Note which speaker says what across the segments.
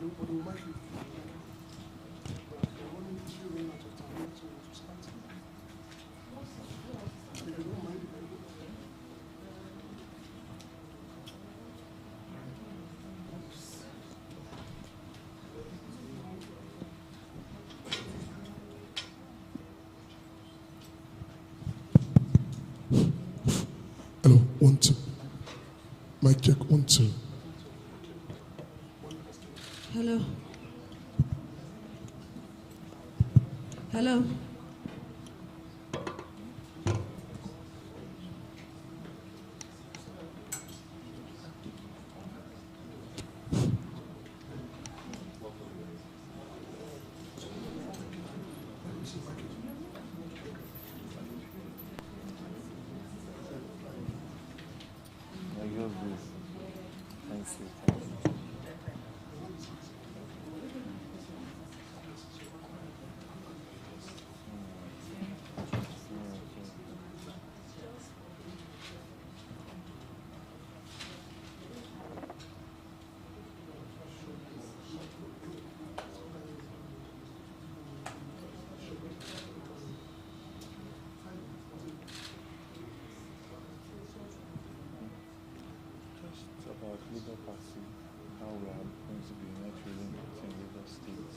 Speaker 1: but they will mark you. We're running this run out of time, so to start. If you don't mind,
Speaker 2: Hello, 1, 2. Mic check, 1, 2.
Speaker 3: Hello. Hello.
Speaker 4: About Labour Party, how we are going to be not really in Labour states.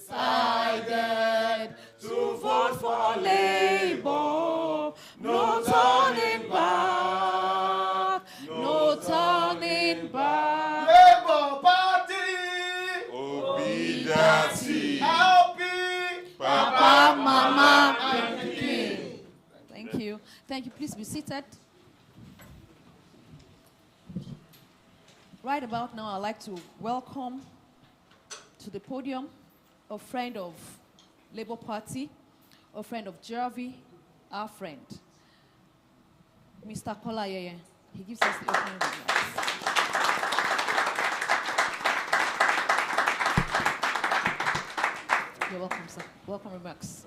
Speaker 3: Decided to vote for Labour. No turning back. No turning back.
Speaker 5: Labour Party!
Speaker 4: Obedience.
Speaker 5: Happy!
Speaker 3: Papa, Mama, and King. Thank you. Thank you. Please be seated. Right about now, I'd like to welcome to the podium a friend of Labour Party, a friend of GRV, our friend, Mr. Kola Yeye. He gives us the opening remarks. You're welcome, sir. Welcome remarks.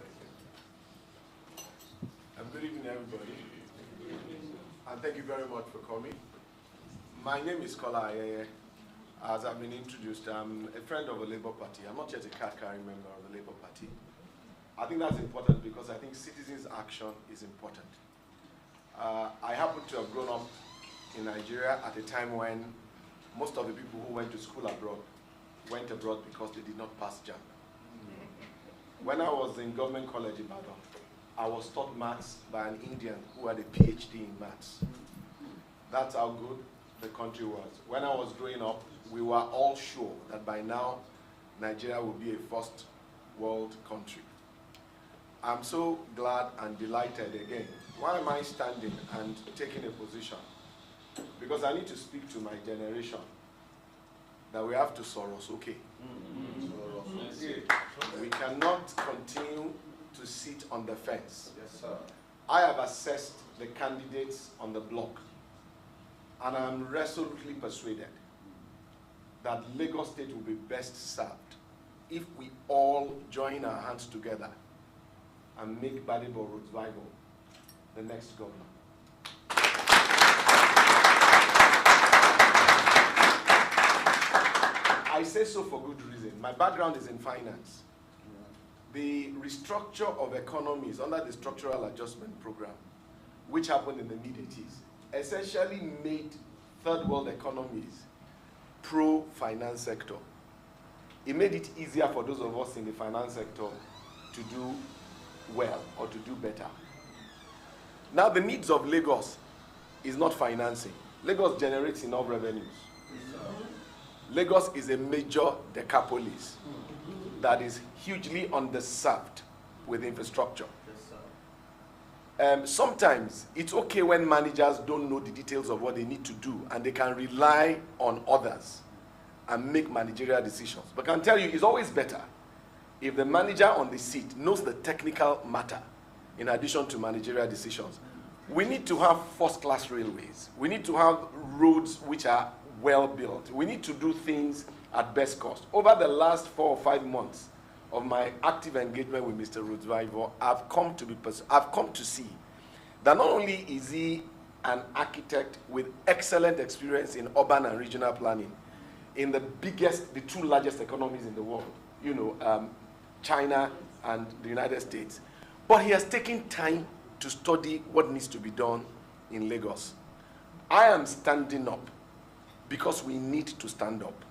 Speaker 5: Good evening, everybody. And thank you very much for coming. My name is Kola Ayeye. As I've been introduced, I'm a friend of the Labour Party. I'm not yet a card-carrying member of the Labour Party. I think that's important because I think citizens' action is important. I happen to have grown up in Nigeria at a time when most of the people who went to school abroad went abroad because they did not pass JAMB. When I was in Government College in Ibadan, I was taught maths by an Indian who had a PhD in maths. That's how good the country was. When I was growing up, we were all sure that by now, Nigeria would be a first world country. I'm so glad and delighted again. Why am I standing and taking a position? Because I need to speak to my generation that we have to Soros, okay? We cannot continue to sit on the fence.
Speaker 4: Yes, sir.
Speaker 5: I have assessed the candidates on the block, and I'm resolutely persuaded that Lagos State will be best served if we all join our hands together and make Gbadebo Rhodes Vivour the next governor. I say so for good reason. My background is in finance. The restructure of economies under the structural adjustment program, which happened in the mid-80s, essentially made third world economies pro-finance sector. It made it easier for those of us in the finance sector to do well or to do better. Now the needs of Lagos is not financing. Lagos generates enough revenues. Lagos is a major decapolis that is hugely underserved with infrastructure. Sometimes it's okay when managers don't know the details of what they need to do and they can rely on others and make managerial decisions. But I can tell you, it's always better if the manager on the seat knows the technical matter in addition to managerial decisions. We need to have first-class railways. We need to have roads which are well built. We need to do things at best cost. Over the last 4 or 5 months of my active engagement with Mr. Rhodes Vivour, I've come to see that not only is he an architect with excellent experience in urban and regional planning in the two largest economies in the world, China and the United States, but he has taken time to study what needs to be done in Lagos. I am standing up because we need to stand up.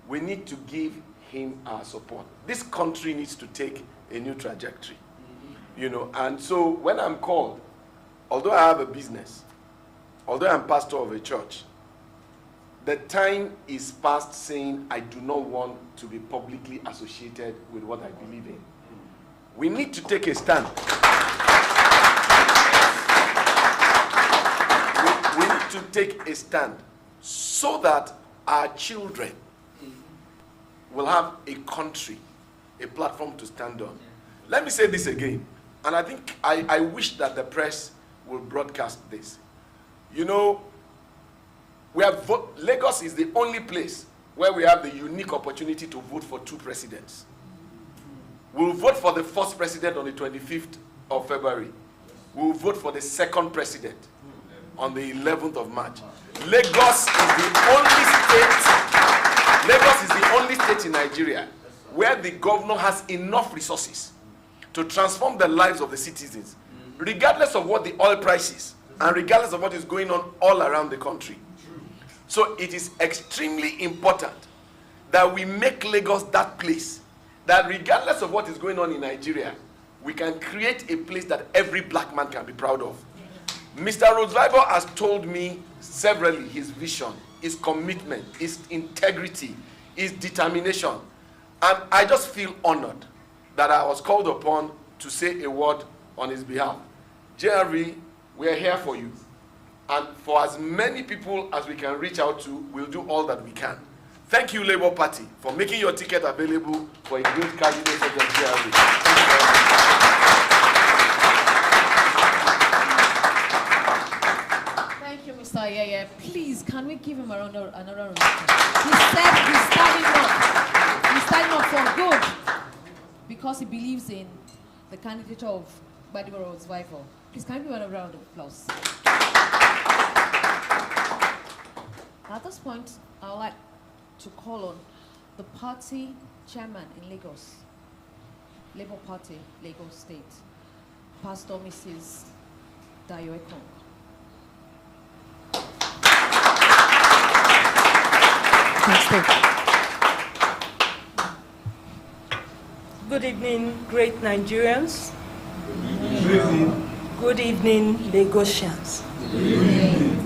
Speaker 5: We need to give him our support. This country needs to take a new trajectory, and so when I'm called, although I have a business, although I'm pastor of a church, the time is past saying I do not want to be publicly associated with what I believe in. We need to take a stand. We need to take a stand so that our children will have a country, a platform to stand on. Let me say this again, and I think I wish that the press will broadcast this. Lagos is the only place where we have the unique opportunity to vote for 2 presidents. We'll vote for the first president on the 25th of February. We'll vote for the second president on the 11th of March. Lagos is the only state in Nigeria where the governor has enough resources to transform the lives of the citizens, regardless of what the oil price is and regardless of what is going on all around the country. So it is extremely important that we make Lagos that place, that regardless of what is going on in Nigeria, we can create a place that every black man can be proud of. Mr. Rhodes Vivour has told me severally his vision, his commitment, his integrity, his determination. And I just feel honored that I was called upon to say a word on his behalf. GRV, we are here for you. And for as many people as we can reach out to, we'll do all that we can. Thank you, Labour Party, for making your ticket available for a great candidate such as GRV.
Speaker 3: Thank you, Mr. Ikeja. Please, can we give him another round? He said he's standing up. He's standing up for good because he believes in the candidature of Gbadebo Rhodes Vivour. Please, can we give him another round of applause? At this point, I would like to call on the party chairman in Lagos, Labour Party, Lagos State, Pastor Mrs. Dayo Ekong.
Speaker 6: Good evening, great Nigerians. Good evening. Good evening, Lagosians. Good evening.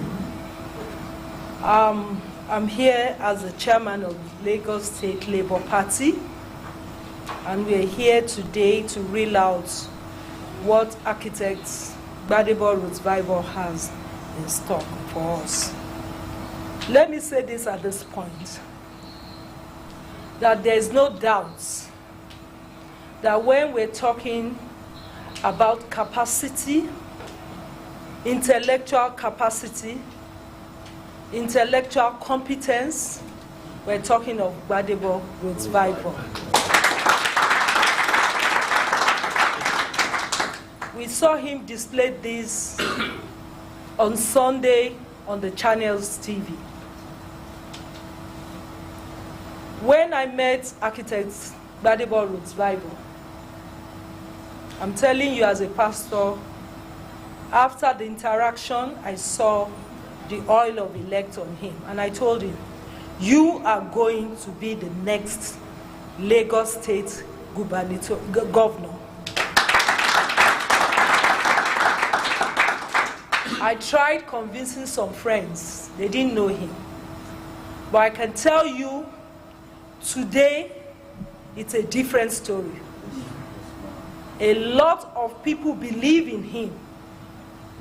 Speaker 6: I'm here as the chairman of Lagos State Labour Party, and we're here today to reel out what architect Gbadebo Rhodes Vivour has in stock for us. Let me say this at this point, that there is no doubt that when we're talking about capacity, intellectual capacity, intellectual competence, we're talking of Gbadebo Rhodes Vivour. We saw him display this on Sunday on the Channels TV. When I met architect Gbadebo Rhodes Vivour, I'm telling you as a pastor, after the interaction, I saw the oil of elect on him. And I told him, you are going to be the next Lagos State governor. I tried convincing some friends. They didn't know him. But I can tell you, today, it's a different story. A lot of people believe in him,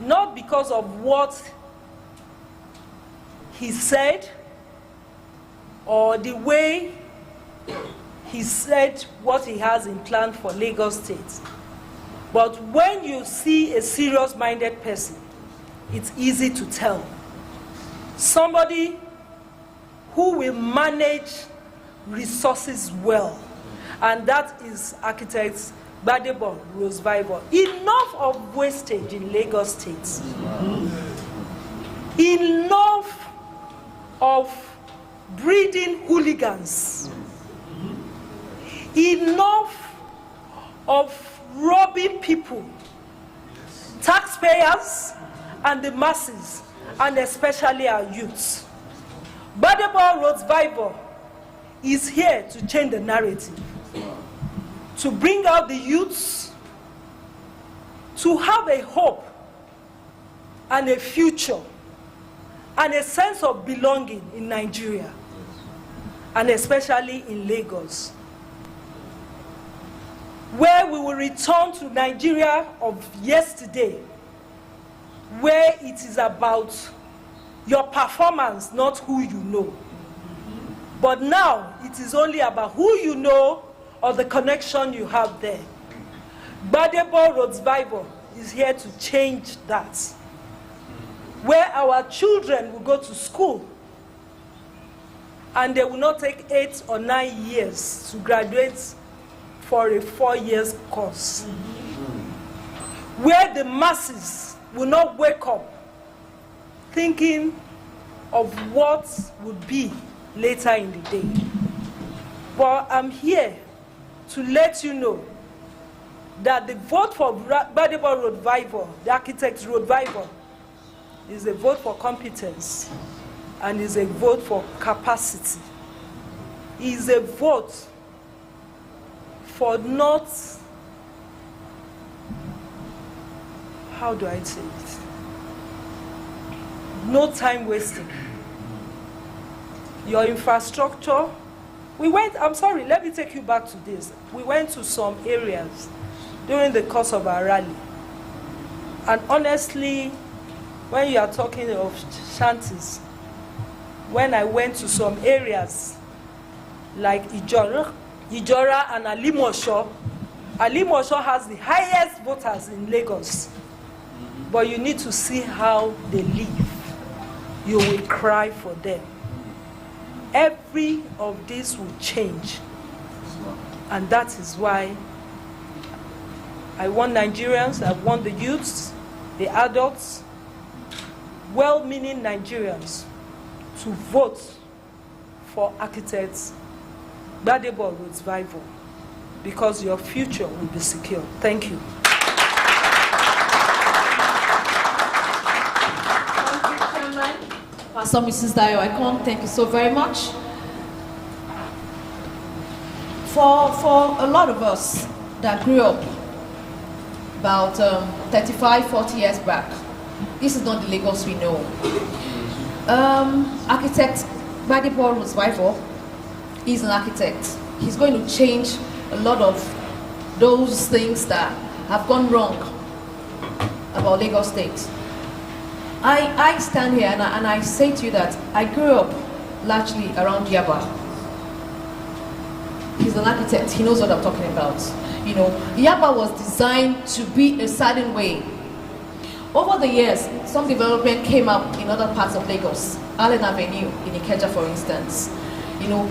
Speaker 6: not because of what he said or the way he said what he has in plan for Lagos State. But when you see a serious-minded person, it's easy to tell. Somebody who will manage resources well, and that is architect Gbadebo Rhodes Vivour. Enough of wastage in Lagos State. Enough of breeding hooligans. Enough of robbing people, taxpayers, and the masses, and especially our youths. Gbadebo Rhodes Vivour is here to change the narrative, to bring out the youths, to have a hope and a future and a sense of belonging in Nigeria, and especially in Lagos, where we will return to Nigeria of yesterday, where it is about your performance, not who you know. But now, it is only about who you know or the connection you have there. Gbadebo Rhodes Vivour is here to change that. Where our children will go to school and they will not take 8 or 9 years to graduate for a 4-year course. Where the masses will not wake up thinking of what would be later in the day. But I'm here to let you know that the vote for Gbadebo Rhodes Vivour, the architect Rhodes Vivour, is a vote for competence and is a vote for capacity. is a vote for not, how do I say it? No time wasting. Your infrastructure. I'm sorry, let me take you back to this. We went to some areas during the course of our rally. And honestly, when you are talking of shanties, when I went to some areas like Ijora and Alimosho has the highest voters in Lagos. But you need to see how they live. You will cry for them. Every of this will change. And that is why I want Nigerians, I want the youths, the adults, well-meaning Nigerians to vote for architects Gbadebo Rhodes Vivour, because your future will be secure. Thank you.
Speaker 3: Pastor Mrs. Dayo Ikeja, thank you so very much. For a lot of us that grew up about 35, 40 years back, this is not the Lagos we know. Architect Gbadebo Rhodes Vivour is an architect. He's going to change a lot of those things that have gone wrong about Lagos State. I stand here and I say to you that I grew up largely around Yaba. He's an architect, he knows what I'm talking about. You know, Yaba was designed to be a certain way. Over the years, some development came up in other parts of Lagos. Allen Avenue in Ikeja, for instance. You know,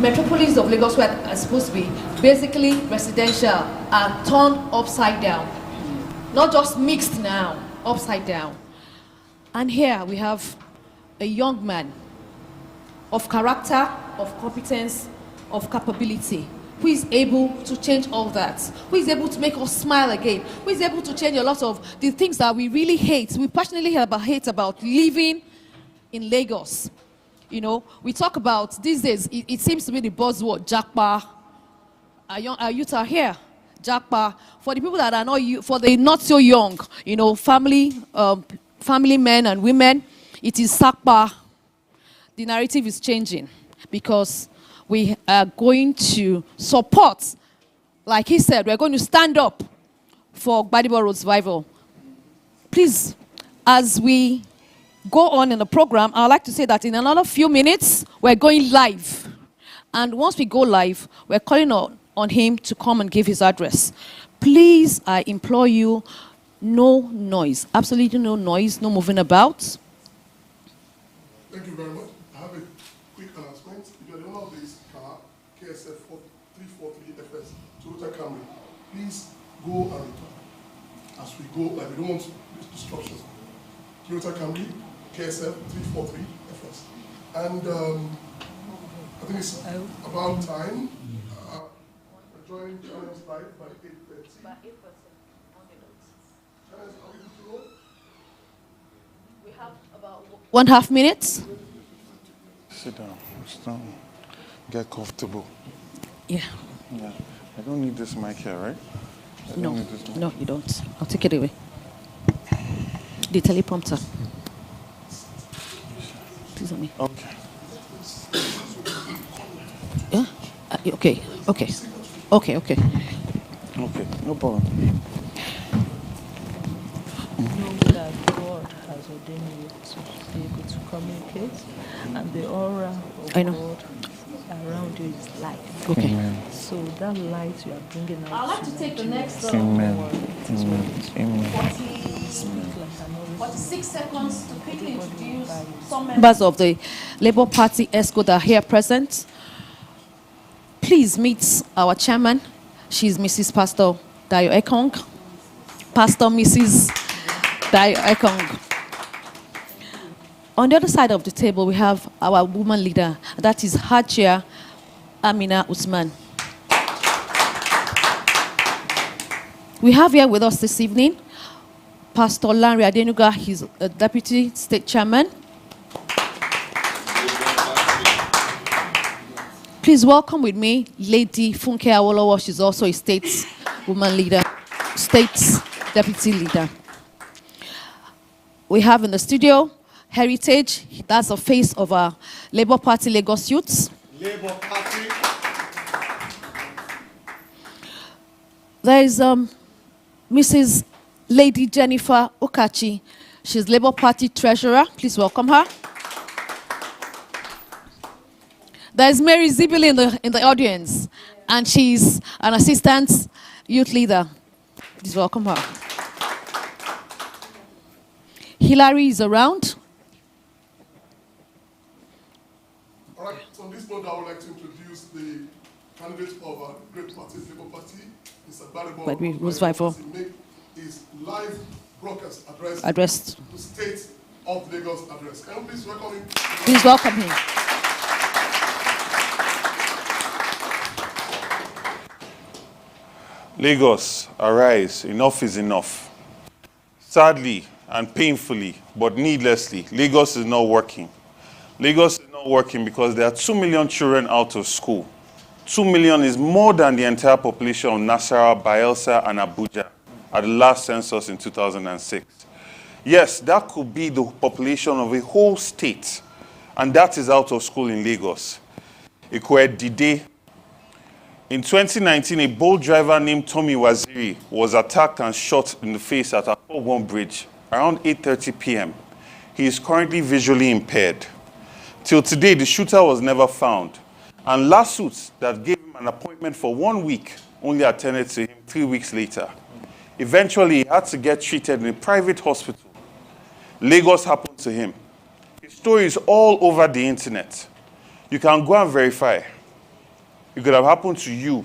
Speaker 3: metropolis of Lagos where are supposed to be basically residential are turned upside down. Not just mixed now, upside down. And here we have a young man of character, of competence, of capability, who is able to change all that, who is able to make us smile again, who is able to change a lot of the things that we really hate. We passionately hate about living in Lagos. You know, we talk about, these days, it seems to be the buzzword, Jakpa. Our youth are here, Jakpa. For the people that are not, for the not so young, you know, family men and women, it is Sakpa. The narrative is changing because we are going to support, like he said, we're going to stand up for Gbadebo Rhodes Vivour. Please, as we go on in the program, I'd like to say that in another few minutes, we're going live. And once we go live, we're calling on him to come and give his address. Please, I implore you, no noise, absolutely no noise, no moving about.
Speaker 2: Thank you very much. I have a quick announcement. If you're the owner of this car, KSF 343FS, Toyota Camry, please go and return. As we go, like we don't want disruptions. Toyota Camry, KSF 343FS. And I think it's about time. Join us live by 8:30.
Speaker 3: By 8%, on the dot. We have about 1.5 minutes.
Speaker 4: Sit down. Get comfortable.
Speaker 3: Yeah.
Speaker 4: Yeah. I don't need this mic here, right?
Speaker 3: No, you don't. I'll take it away. The teleprompter. Please on me.
Speaker 4: Okay.
Speaker 3: Yeah? Okay. Okay,
Speaker 4: no problem.
Speaker 7: Know that God has ordained you to be able to communicate, and the aura of God around you is light.
Speaker 3: Okay.
Speaker 4: Amen.
Speaker 7: So that light you are bringing out.
Speaker 3: I'd like to take the next
Speaker 4: Amen. Amen.
Speaker 3: 46 seconds to quickly introduce some members of the Labour Party ESCO that are here present. Please meet our chairman. She's Mrs. Pastor Dayo Ikeja. Pastor Mrs. Dayo Ikeja. On the other side of the table, we have our woman leader. That is Hajia Amina Usman. We have here with us this evening Pastor Lanre Adenuga. He's a deputy state chairman. Please welcome with me Lady Funke Awolowo. She's also a state woman leader, state deputy leader. We have in the studio Heritage. That's the face of our Labour Party Lagos youths.
Speaker 5: Labour Party.
Speaker 3: There is Mrs. Lady Jennifer Okachi. She's Labour Party treasurer. Please welcome her. There is Mary Zibili in the audience, and she's an assistant youth leader. Please welcome her. Hilary is around.
Speaker 2: All right, so on this note, I would like to introduce the candidate of our great party, Labour Party, Mr. Gbadebo.
Speaker 3: Rhodes Vivour.
Speaker 2: Make his live broadcast
Speaker 3: Addressed
Speaker 2: to State of Lagos address. Can you please welcome him?
Speaker 3: Please welcome him.
Speaker 8: Lagos, arise. Enough is enough. Sadly and painfully, but needlessly, Lagos is not working. Lagos is not working because there are 2 million children out of school. 2 million is more than the entire population of Nasarawa, Bayelsa, and Abuja at the last census in 2006. Yes, that could be the population of a whole state, and that is out of school in Lagos. Dide. In 2019, a bold driver named Tommy Waziri was attacked and shot in the face at Akpobon Bridge around 8:30 p.m. He is currently visually impaired. Till today, the shooter was never found, and lawsuits that gave him an appointment for 1 week only attended to him 3 weeks later. Eventually, he had to get treated in a private hospital. Lagos happened to him. His story is all over the internet. You can go and verify. It could have happened to you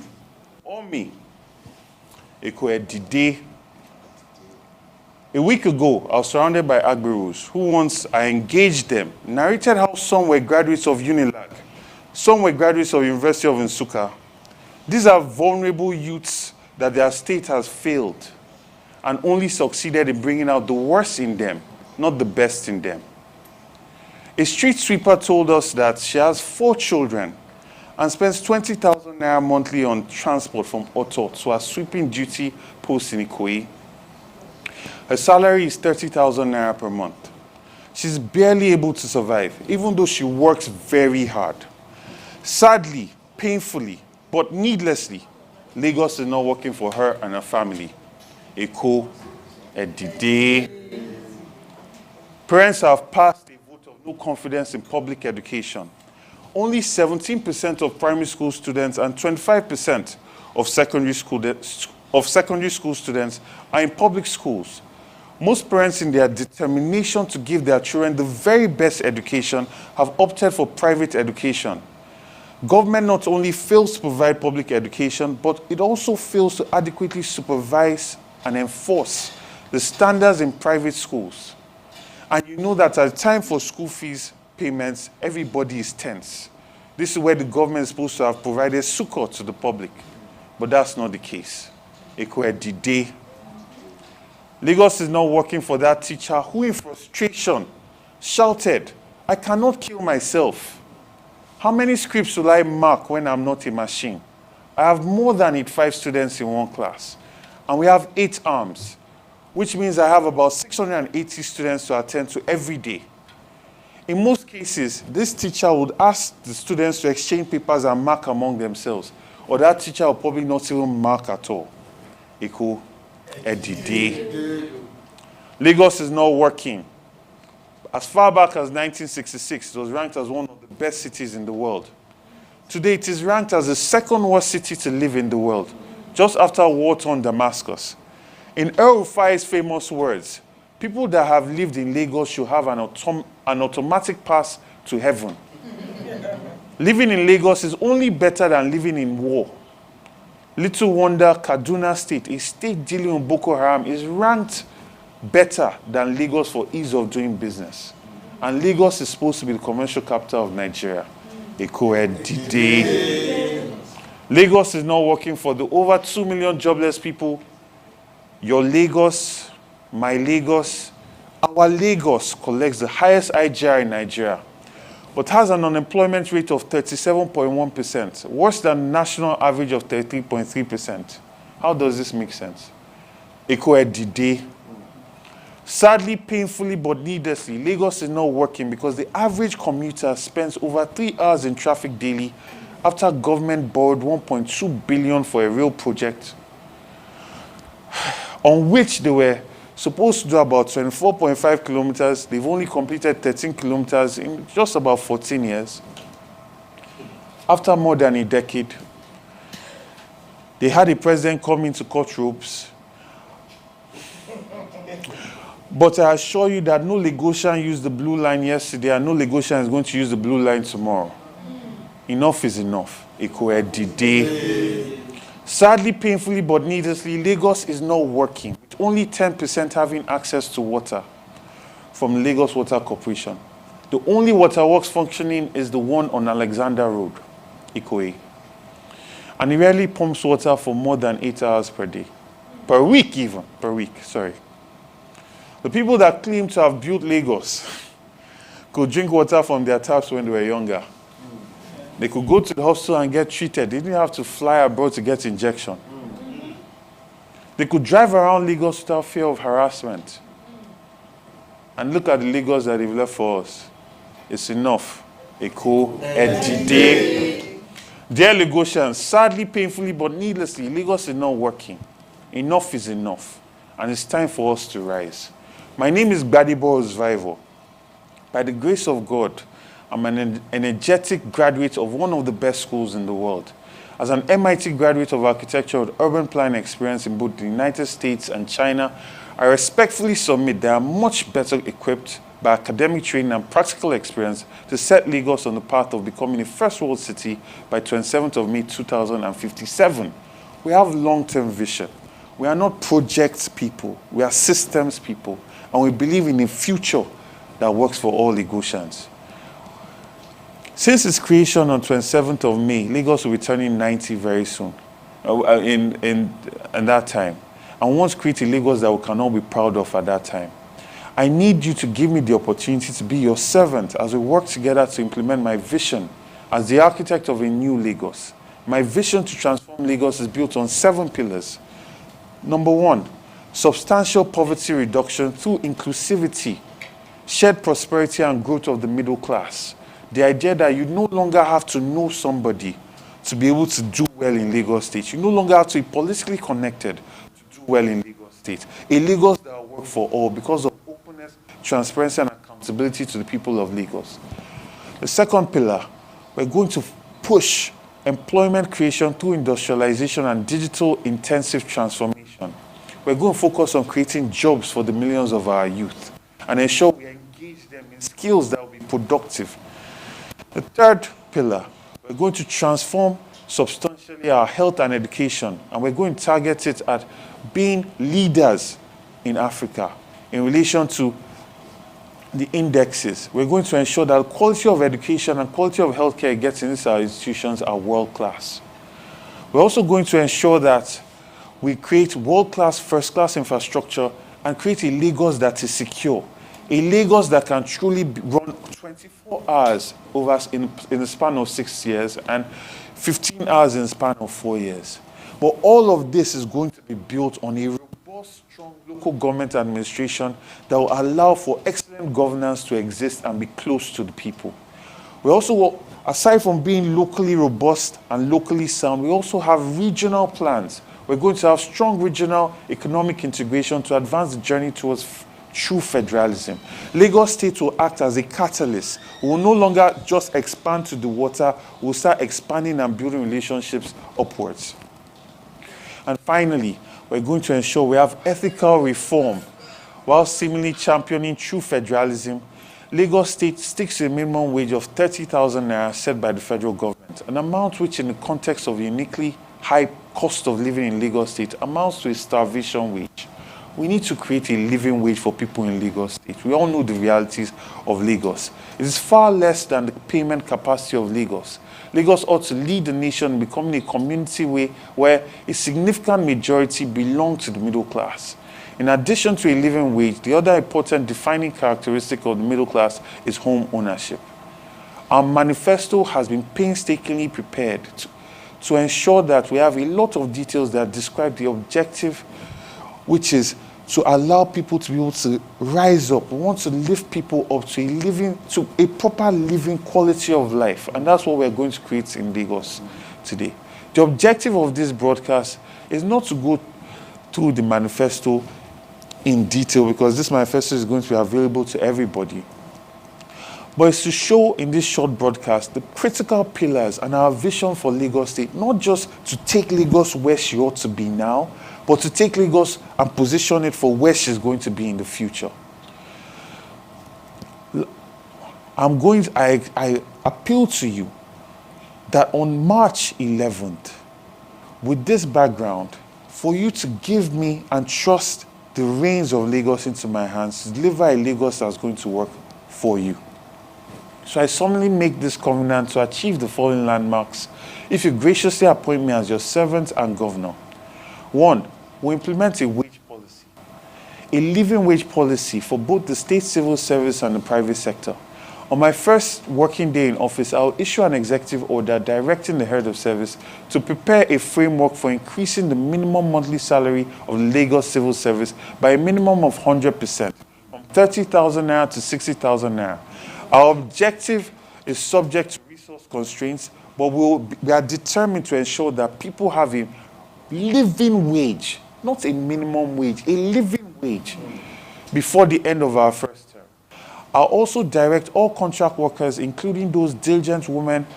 Speaker 8: or me. Dide. A week ago, I was surrounded by Agberos who, once I engaged them, narrated how some were graduates of Unilag, some were graduates of University of Nsukka. These are vulnerable youths that their state has failed and only succeeded in bringing out the worst in them, not the best in them. A street sweeper told us that she has 4 children and spends 20,000 naira monthly on transport from Oto to her sweeping duty post in Ikoyi. Her salary is 30,000 naira per month. She's barely able to survive, even though she works very hard. Sadly, painfully, but needlessly, Lagos is not working for her and her family. Dide. Parents have passed a vote of no confidence in public education. Only 17% of primary school students and 25% of secondary school students are in public schools. Most parents, in their determination to give their children the very best education, have opted for private education. Government not only fails to provide public education, but it also fails to adequately supervise and enforce the standards in private schools. And you know that at the time for school fees payments, everybody is tense. This is where the government is supposed to have provided succor to the public, but that's not the case. Dide. Lagos is not working for that teacher who, in frustration, shouted, "I cannot kill myself. How many scripts will I mark when I'm not a machine? I have more than 85 students in one class, and we have 8 arms, which means I have about 680 students to attend to every day." In most cases, this teacher would ask the students to exchange papers and mark among themselves, or that teacher will probably not even mark at all. Dide. Lagos is not working. As far back as 1966, it was ranked as one of the best cities in the world. Today, it is ranked as the 2nd worst city to live in the world, just after war-torn Damascus. In El-Rufai's famous words, people that have lived in Lagos should have an automatic pass to heaven. Living in Lagos is only better than living in war. Little wonder Kaduna State, a state dealing with Boko Haram, is ranked better than Lagos for ease of doing business. And Lagos is supposed to be the commercial capital of Nigeria. Dide. Lagos is not working for the over 2 million jobless people. Your Lagos, my Lagos, our Lagos collects the highest IGR in Nigeria. but has an unemployment rate of 37.1%, worse than the national average of 33.3%. How does this make sense? Ikeja. Sadly, painfully, but needlessly, Lagos is not working because the average commuter spends over 3 hours in traffic daily after government borrowed 1.2 billion for a rail project on which they were supposed to do about 24.5 kilometers. They've only completed 13 kilometers in just about 14 years. After more than a decade, they had a president come in to cut ropes. But I assure you that no Lagosian used the blue line yesterday and no Lagosian is going to use the blue line tomorrow. Enough is enough. Ikeja. Sadly, painfully, but needlessly, Lagos is not working, with only 10% having access to water from Lagos Water Corporation. The only waterworks functioning is the one on Alexander Road, Ikeja. And it rarely pumps water for more than 8 hours per day. Per week, sorry. The people that claim to have built Lagos could drink water from their taps when they were younger. They could go to the hospital and get treated. They didn't have to fly abroad to get injection. They could drive around Lagos without fear of harassment. And look at the Lagos that they've left for us. It's enough. Ikeja. Dear Lagosians, sadly, painfully, but needlessly, Lagos is not working. Enough is enough. And it's time for us to rise. My name is Gbadebo Vivour. By the grace of God, I'm an energetic graduate of one of the best schools in the world. As an MIT graduate of architecture with urban planning experience in both the United States and China, I respectfully submit that I'm much better equipped by academic training and practical experience to set Lagos on the path of becoming a first world city by 27th of May 2057. We have long-term vision. We are not project people. We are systems people. And we believe in a future that works for all Lagosians. Since its creation on 27th of May, Lagos will be turning 90 very soon, in that time. And we want to create a Lagos that we can all be proud of at that time. I need you to give me the opportunity to be your servant as we work together to implement my vision as the architect of a new Lagos. My vision to transform Lagos is built on 7 pillars. Number 1, substantial poverty reduction through inclusivity, shared prosperity and growth of the middle class. The idea that you no longer have to know somebody to be able to do well in Lagos State. You no longer have to be politically connected to do well in Lagos State. A Lagos that will work for all because of openness, transparency and accountability to the people of Lagos. The second pillar, we're going to push employment creation through industrialization and digital intensive transformation. We're going to focus on creating jobs for the millions of our youth and ensure we engage them in skills that will be productive. The third pillar, we're going to transform substantially our health and education, and we're going to target it at being leaders in Africa in relation to the indexes. We're going to ensure that quality of education and quality of healthcare gets in these our institutions are world class. We're also going to ensure that we create world-class, first-class infrastructure and create a Lagos that is secure. A Lagos that can truly run 24 hours over in the span of 6 years and 15 hours in the span of 4 years. But all of this is going to be built on a robust, strong local government administration that will allow for excellent governance to exist and be close to the people. We also, aside from being locally robust and locally sound, we also have regional plans. We're going to have strong regional economic integration to advance the journey towards true federalism. Lagos State will act as a catalyst. We will no longer just expand to the water, we'll start expanding and building relationships upwards. And finally, we're going to ensure we have ethical reform while seemingly championing true federalism. Lagos State sticks to a minimum wage of 30,000 naira set by the federal government, an amount which in the context of uniquely high cost of living in Lagos State amounts to a starvation wage. We need to create a living wage for people in Lagos State. We all know the realities of Lagos. It is far less than the payment capacity of Lagos. Lagos ought to lead the nation in becoming a community where a significant majority belong to the middle class. In addition to a living wage, the other important defining characteristic of the middle class is home ownership. Our manifesto has been painstakingly prepared to ensure that we have a lot of details that describe the objective, which is to allow people to be able to rise up. We want to lift people up to a proper living quality of life. And that's what we're going to create in Lagos today. The objective of this broadcast is not to go through the manifesto in detail, because this manifesto is going to be available to everybody. But it's to show in this short broadcast the critical pillars and our vision for Lagos State, not just to take Lagos where she ought to be now, but to take Lagos and position it for where she's going to be in the future. I appeal to you that on March 11th, with this background, for you to give me and trust the reins of Lagos into my hands, to deliver a Lagos that's going to work for you. So I solemnly make this covenant to achieve the following landmarks if you graciously appoint me as your servant and governor. 1, we implement a wage policy, a living wage policy for both the state civil service and the private sector. On my first working day in office, I'll issue an executive order directing the head of service to prepare a framework for increasing the minimum monthly salary of the Lagos civil service by a minimum of 100%, from 30,000 naira to 60,000 naira. Our objective is subject to resource constraints, but we are determined to ensure that people have a living wage, not a minimum wage, a living wage, before the end of our first term. I'll also direct all contract workers, including those diligent women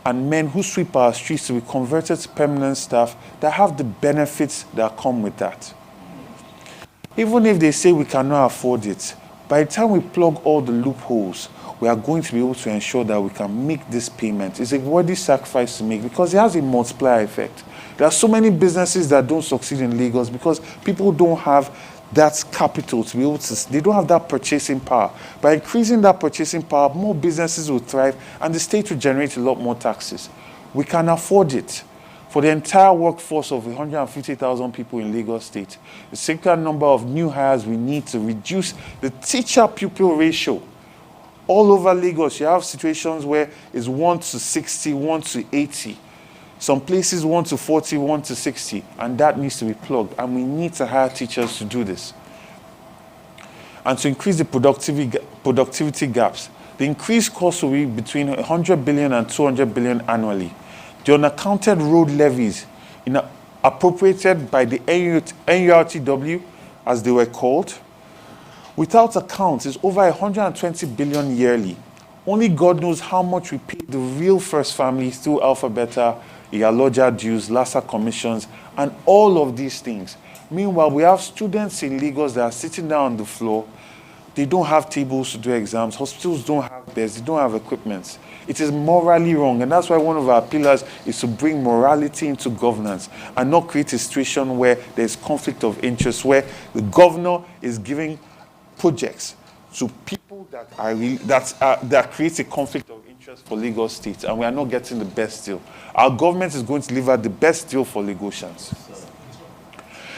Speaker 8: and men who sweep our streets, to be converted to permanent staff that have the benefits that come with that. Even if they say we cannot afford it, by the time we plug all the loopholes, we are going to be able to ensure that we can make this payment. It's a worthy sacrifice to make because it has a multiplier effect. There are so many businesses that don't succeed in Lagos because people don't have that capital to be able to, they don't have that purchasing power. By increasing that purchasing power, more businesses will thrive and the state will generate a lot more taxes. We can afford it. For the entire workforce of 150,000 people in Lagos State, the significant number of new hires we need to reduce the teacher-pupil ratio. All over Lagos, you have situations where it's 1 to 60, 1 to 80. Some places 1 to 40, 1 to 60, and that needs to be plugged. And we need to hire teachers to do this. And to increase the productivity gaps, the increased cost will be between 100 billion and 200 billion annually. The unaccounted road levies appropriated by the NURTW, as they were called, without account, is over 120 billion yearly. Only God knows how much we pay the real first families through Alpha Beta, Iyaloja dues, LASA commissions, and all of these things. Meanwhile, we have students in Lagos that are sitting down on the floor. They don't have tables to do exams. Hospitals don't have beds. They don't have equipment. It is morally wrong, and that's why one of our pillars is to bring morality into governance and not create a situation where there's conflict of interest, where the governor is giving projects to people that that creates a conflict of interest for Lagos State, and we are not getting the best deal. Our government is going to deliver the best deal for Lagosians.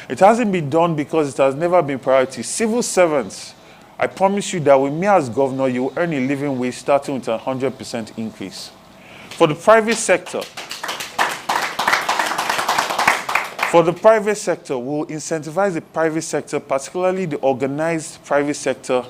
Speaker 8: It hasn't been done because it has never been priority. Civil servants, I promise you that with me as governor, you will earn a living wage starting with a 100% increase. For the private sector, we'll incentivize the private sector, particularly the organized private sector,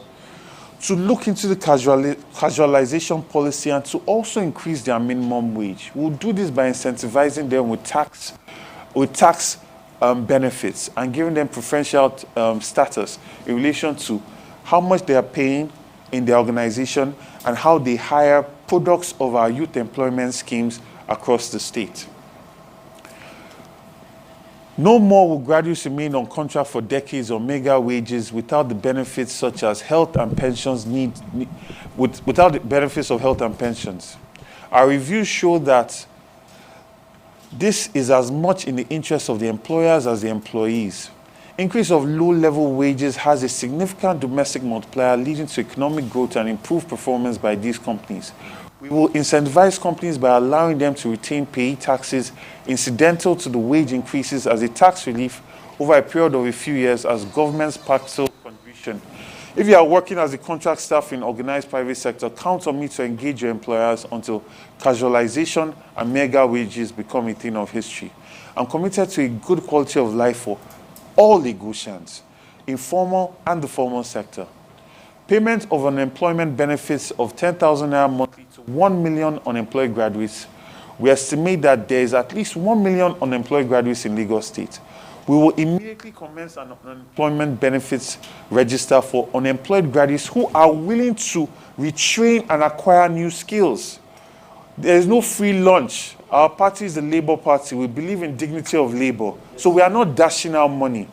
Speaker 8: to look into the casualization policy and to also increase their minimum wage. We'll do this by incentivizing them with tax benefits and giving them preferential status in relation to how much they are paying in the organization and how they hire products of our youth employment schemes across the state. No more will graduates remain on contract for decades on mega wages without the benefits such as health and pensions without the benefits of health and pensions. Our reviews show that this is as much in the interest of the employers as the employees. Increase of low-level wages has a significant domestic multiplier leading to economic growth and improved performance by these companies. We will incentivize companies by allowing them to retain payee taxes incidental to the wage increases as a tax relief over a period of a few years as government's partial contribution If you are working as a contract staff in organized private sector, count on me to engage your employers until casualization and mega wages become a thing of history. I'm committed to a good quality of life for all Lagosians, informal and the formal sector. Payment of unemployment benefits of 10,000 naira monthly to 1 million unemployed graduates. We estimate that there is at least 1 million unemployed graduates in Lagos State. We will immediately commence an unemployment benefits register for unemployed graduates who are willing to retrain and acquire new skills. There is no free lunch. Our party is the Labour Party. We believe in dignity of labor. So we are not dashing out money.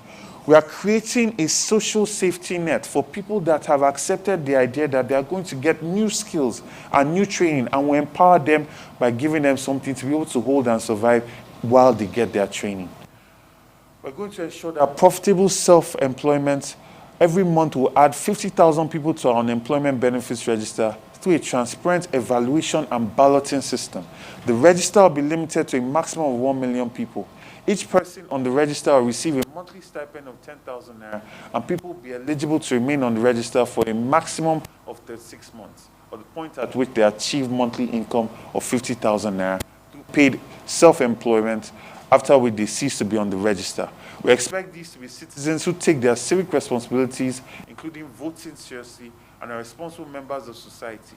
Speaker 8: We are creating a social safety net for people that have accepted the idea that they are going to get new skills and new training, and we empower them by giving them something to be able to hold and survive while they get their training. We're going to ensure that profitable self-employment, every month we'll add 50,000 people to our unemployment benefits register through a transparent evaluation and balloting system. The register will be limited to a maximum of 1 million people. Each person on the register will receive a monthly stipend of 10,000 naira, and people will be eligible to remain on the register for a maximum of 36 months, or the point at which they achieve monthly income of 50,000 naira through paid self-employment, after which they cease to be on the register. We expect these to be citizens who take their civic responsibilities, including voting seriously, and are responsible members of society.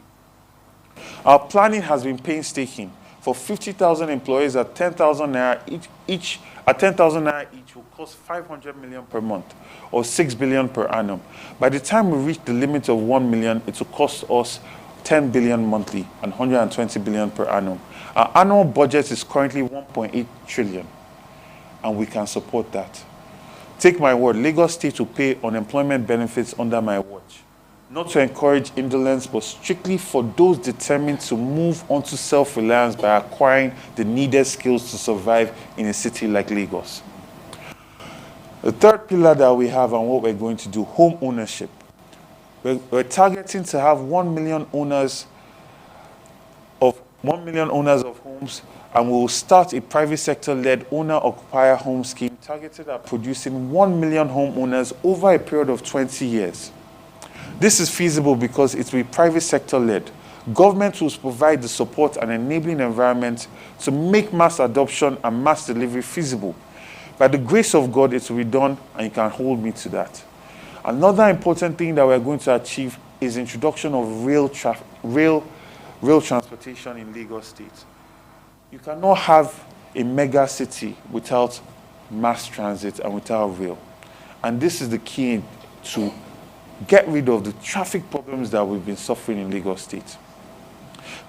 Speaker 8: Our planning has been painstaking. For 50,000 employees at 10,000 naira each will cost 500 million per month, or 6 billion per annum. By the time we reach the limit of 1 million, it will cost us 10 billion monthly and 120 billion per annum. Our annual budget is currently 1.8 trillion, and we can support that. Take my word, Lagos State will pay unemployment benefits under my watch. Not to encourage indolence, but strictly for those determined to move onto self-reliance by acquiring the needed skills to survive in a city like Lagos. The third pillar that we have and what we're going to do, home ownership. We're targeting to have 1 million owners of homes, and we will start a private sector-led owner-occupier home scheme targeted at producing 1 million homeowners over a period of 20 years. This is feasible because it will be private sector-led. Government will provide the support and enabling environment to make mass adoption and mass delivery feasible. By the grace of God, it will be done, and you can hold me to that. Another important thing that we're going to achieve is introduction of rail transportation in Lagos State. You cannot have a mega city without mass transit and without rail. And this is the key to get rid of the traffic problems that we've been suffering in Lagos State.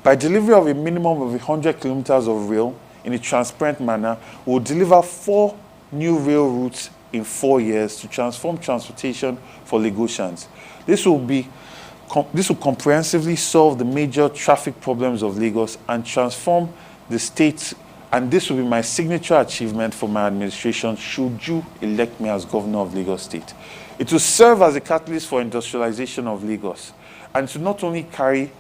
Speaker 8: By delivery of a minimum of 100 kilometers of rail in a transparent manner, we'll deliver 4 new rail routes in 4 years to transform transportation for Lagosians. This will comprehensively solve the major traffic problems of Lagos and transform the state, and this will be my signature achievement for my administration should you elect me as governor of Lagos State. It will serve as a catalyst for industrialization of Lagos, and to not only carry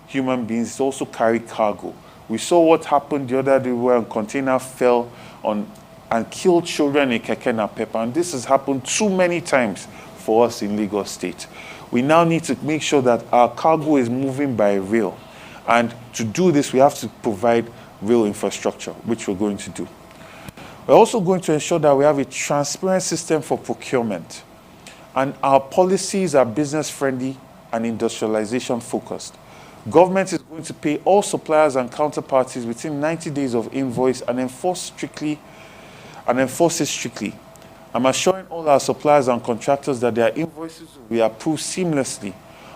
Speaker 8: human beings, it also carry cargo. We saw what happened the other day where a container fell on and killed children in Keke Napep, and this has happened too many times for us in Lagos State. We now need to make sure that our cargo is moving by rail, and to do this we have to provide rail infrastructure, which we're going to do. We're also going to ensure that we have a transparent system for procurement, and our policies are business friendly and industrialization focused. Government is going to pay all suppliers and counterparties within 90 days of invoice and enforce it strictly. I'm assuring all our suppliers and contractors that their invoices will be approved seamlessly.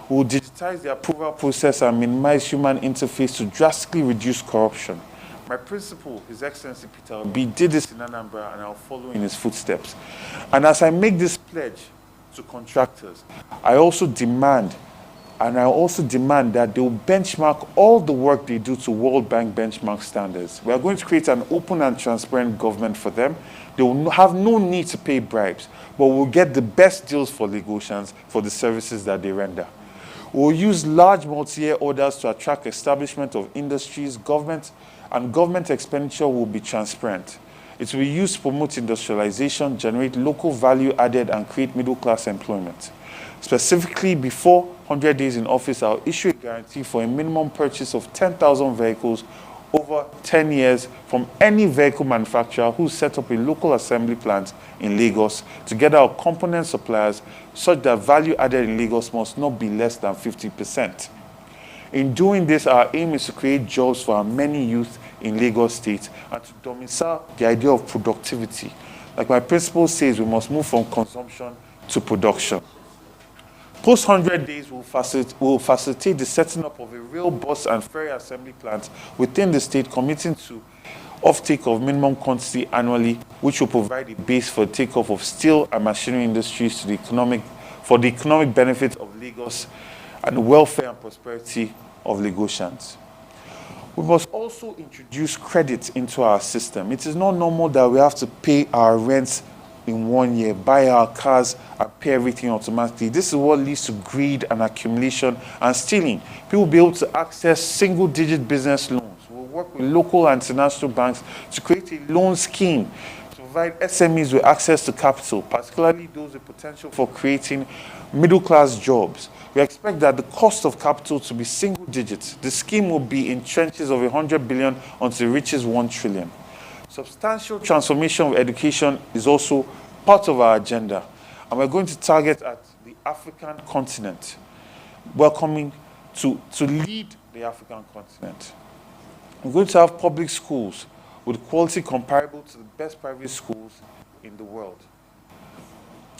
Speaker 8: We will digitize the approval process and minimize human interface to drastically reduce corruption. My principal, His Excellency Peter Obi, did this in Anambra, and I'll follow in his footsteps. And as I make this pledge to contractors, I also demand that they will benchmark all the work they do to World Bank benchmark standards. We are going to create an open and transparent government for them. They will have no need to pay bribes, but we'll get the best deals for Lagosians for the services that they render. We'll use large multi-year orders to attract establishment of industries, government expenditure will be transparent. It will be used to promote industrialization, generate local value added, and create middle-class employment. Specifically, before 100 days in office, I'll issue a guarantee for a minimum purchase of 10,000 vehicles over 10 years from any vehicle manufacturer who set up a local assembly plant in Lagos, together with component suppliers, such that value added in Lagos must not be less than 50%. In doing this, our aim is to create jobs for our many youth in Lagos State and to domicile the idea of productivity. Like my principle says, we must move from consumption to production. Post 100 days will facilitate the setting up of a real bus and ferry assembly plant within the state, committing to offtake of minimum quantity annually, which will provide a base for the takeoff of steel and machinery industries for the economic benefit of Lagos and the welfare and prosperity of Lagosians. We must also introduce credit into our system. It is not normal that we have to pay our rents in 1 year, buy our cars and pay everything automatically. This is what leads to greed and accumulation and stealing. People will be able to access single-digit business loans. We'll work with local and international banks to create a loan scheme to provide SMEs with access to capital, particularly those with potential for creating middle-class jobs. We expect that the cost of capital to be single digits. The scheme will be in trenches of 100 billion until it reaches 1 trillion. Substantial transformation of education is also part of our agenda, and we're going to target at the African continent, welcoming to lead the African continent. We're going to have public schools with quality comparable to the best private schools in the world.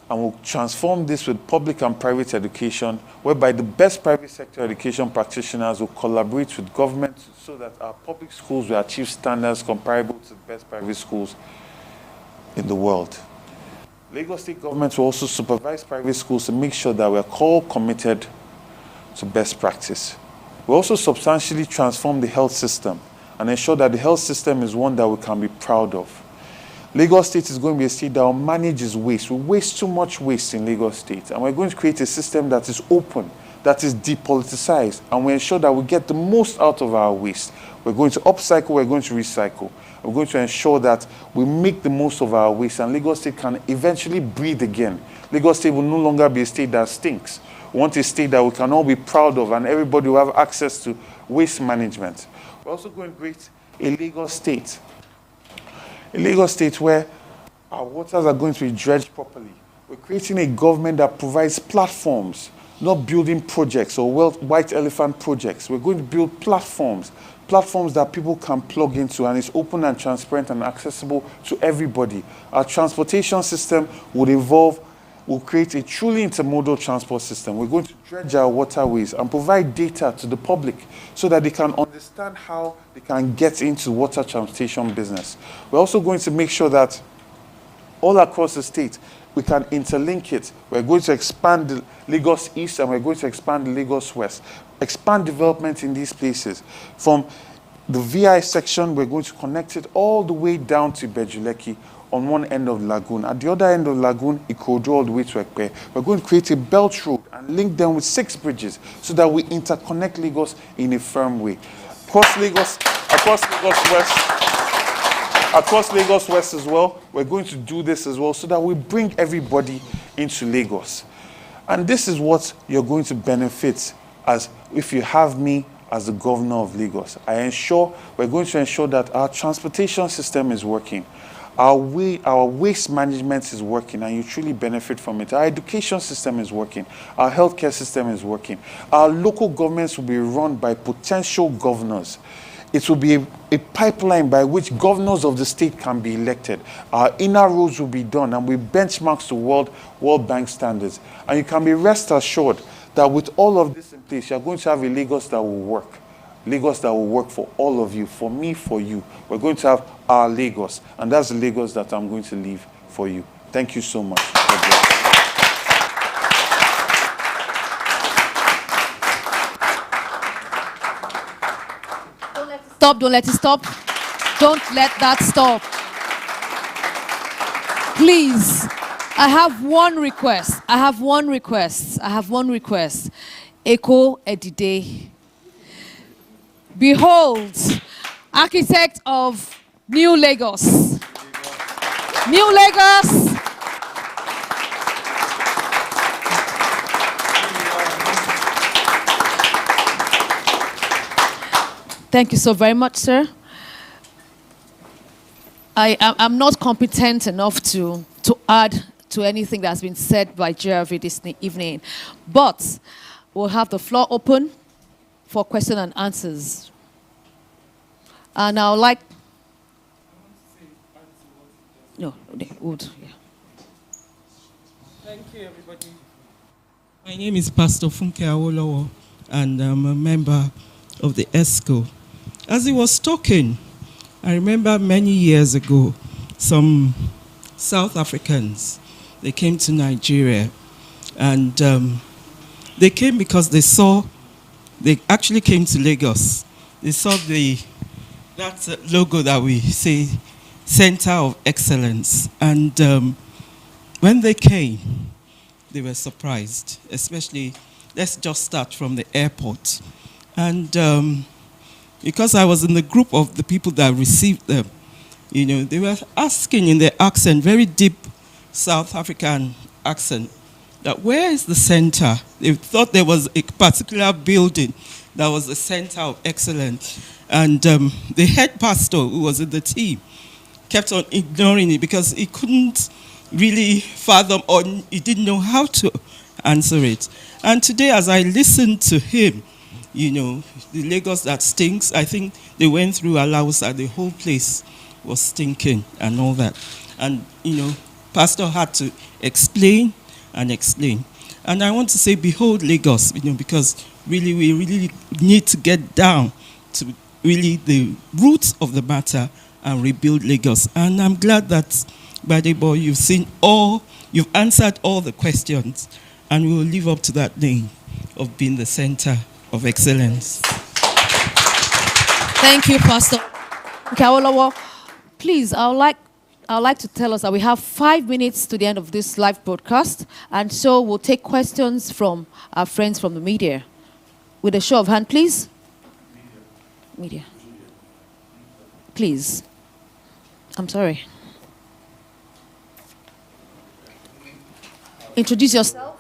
Speaker 8: And we'll transform this with public and private education, whereby the best private sector education practitioners will collaborate with government so that our public schools will achieve standards comparable to the best private schools in the world. Lagos State government will also supervise private schools to make sure that we're all committed to best practice. We'll also substantially transform the health system and ensure that the health system is one that we can be proud of. Lagos State is going to be a state that will manage its waste. We waste too much waste in Lagos State, and we're going to create a system that is open, that is depoliticized, and we ensure that we get the most out of our waste. We're going to upcycle, we're going to recycle. We're going to ensure that we make the most of our waste, and Lagos State can eventually breathe again. Lagos State will no longer be a state that stinks. We want a state that we can all be proud of, and everybody will have access to waste management. We're also going to create a Lagos State where our waters are going to be dredged properly. We're creating a government that provides platforms, not building projects or white elephant projects. We're going to build platforms that people can plug into, and it's open and transparent and accessible to everybody. Our transportation system will create a truly intermodal transport system. We're going to dredge our waterways and provide data to the public so that they can understand how they can get into water transportation business. We're also going to make sure that all across the state, we can interlink it. We're going to expand the Lagos East and we're going to expand the Lagos West. Expand development in these places. From the VI section, we're going to connect it all the way down to Bejuleki on one end of the lagoon. At the other end of the lagoon, Ikeja all the way to Ekpe. We're going to create a belt road and link them with 6 bridges so that we interconnect Lagos in a firm way. Across Lagos West as well, we're going to do this as well so that we bring everybody into Lagos. And this is what you're going to benefit as if you have me as the governor of Lagos. We're going to ensure that our transportation system is working. Our waste management is working, and you truly benefit from it. Our education system is working. Our healthcare system is working. Our local governments will be run by potential governors. It will be a pipeline by which governors of the state can be elected. Our inner roads will be done, and we benchmarks to World Bank standards. And you can be rest assured that with all of this in place, you're going to have a Lagos that will work. Lagos that will work for all of you, for me, for you. We're going to have our Lagos, and that's the Lagos that I'm going to leave for you. Thank you so much. God bless.
Speaker 3: Don't let it stop. Don't let that stop. Please, I have one request. Eko Edide. Behold, architect of New Lagos. New Lagos. Thank you so very much, sir. I'm not competent enough to add to anything that's been said by GRV this evening, but we'll have the floor open for question and answers. And I'd like... No, they would, yeah.
Speaker 9: Thank you, everybody. My name is Pastor Funke Awolowo, and I'm a member of the ESCO. As he was talking, I remember many years ago, some South Africans, they came to Nigeria, and they came because they actually came to Lagos. They saw that logo that we say, Center of Excellence. And when they came, they were surprised, especially, let's just start from the airport. And because I was in the group of the people that received them, you know, they were asking in their accent, very deep South African accent, that where is the center? They thought there was a particular building that was the Center of Excellence. And the head pastor who was in the team kept on ignoring it because he couldn't really fathom, or he didn't know how to answer it. And today, as I listened to him, you know, the Lagos that stinks, I think they went through Alausa, the whole place was stinking and all that. And, you know, pastor had to explain and explain. And I want to say, behold Lagos, you know, because really, we really need to get down to really the roots of the matter and rebuild Lagos. And I'm glad that, Gbadebo, you've answered all the questions, and we will live up to that name of being the center of excellence.
Speaker 3: Thank you, Pastor Awolowo. Please, I would like to tell us that we have 5 minutes to the end of this live broadcast, and so we'll take questions from our friends from the media. With a show of hand, please. Media. Please. I'm sorry. Introduce yourself.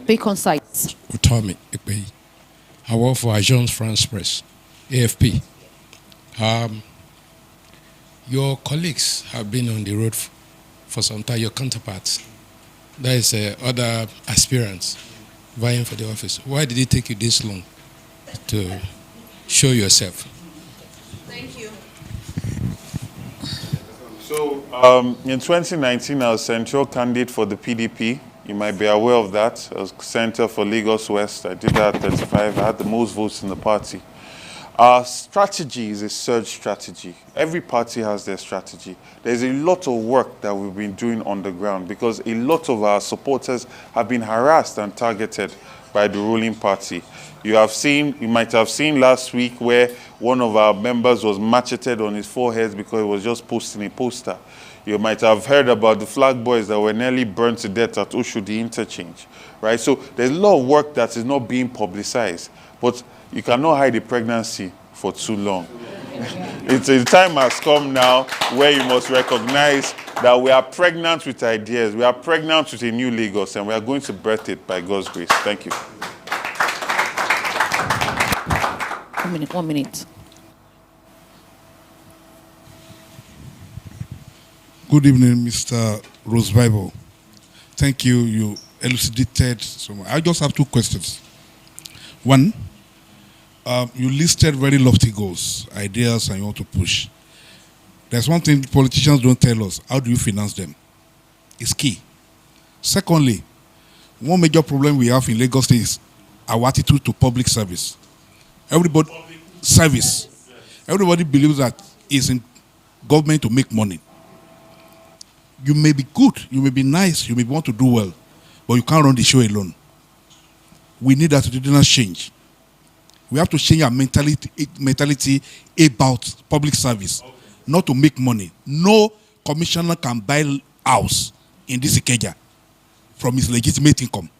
Speaker 3: Be concise.
Speaker 10: Utami Ikpeyi. I work for Agence France Presse, AFP. Your colleagues have been on the road for some time, your counterparts. That is other aspirants vying for the office. Why did it take you this long to show yourself?
Speaker 3: Thank you.
Speaker 8: So, in 2019, I was central candidate for the PDP. You might be aware of that. I was center for Lagos West. I did that at 35. I had the most votes in the party. Our strategy is a surge strategy. Every party has their strategy. There's a lot of work that we've been doing on the ground because a lot of our supporters have been harassed and targeted by the ruling party. You might have seen last week where one of our members was macheted on his forehead because he was just posting a poster. You might have heard about the flag boys that were nearly burned to death at Oshodi interchange, right? So there's a lot of work that is not being publicized, but you cannot hide a pregnancy for too long. The time has come now where you must recognize that we are pregnant with ideas. We are pregnant with a new Lagos, and we are going to birth it by God's grace. Thank you.
Speaker 3: 1 minute.
Speaker 11: Good evening, Mr. Rhodes Bible. Thank you. You elucidated so much. I just have 2 questions. One, you listed very lofty goals, ideas, and you want to push. There's one thing politicians don't tell us. How do you finance them? It's key. Secondly, one major problem we have in Lagos State is our attitude to public service. Everybody believes that it's in government to make money. You may be good, you may be nice, you may want to do well, but you can't run the show alone. We need attitudinal change. We have to change our mentality about public service, not to make money. No commissioner can buy house in this Ikeja from his legitimate income.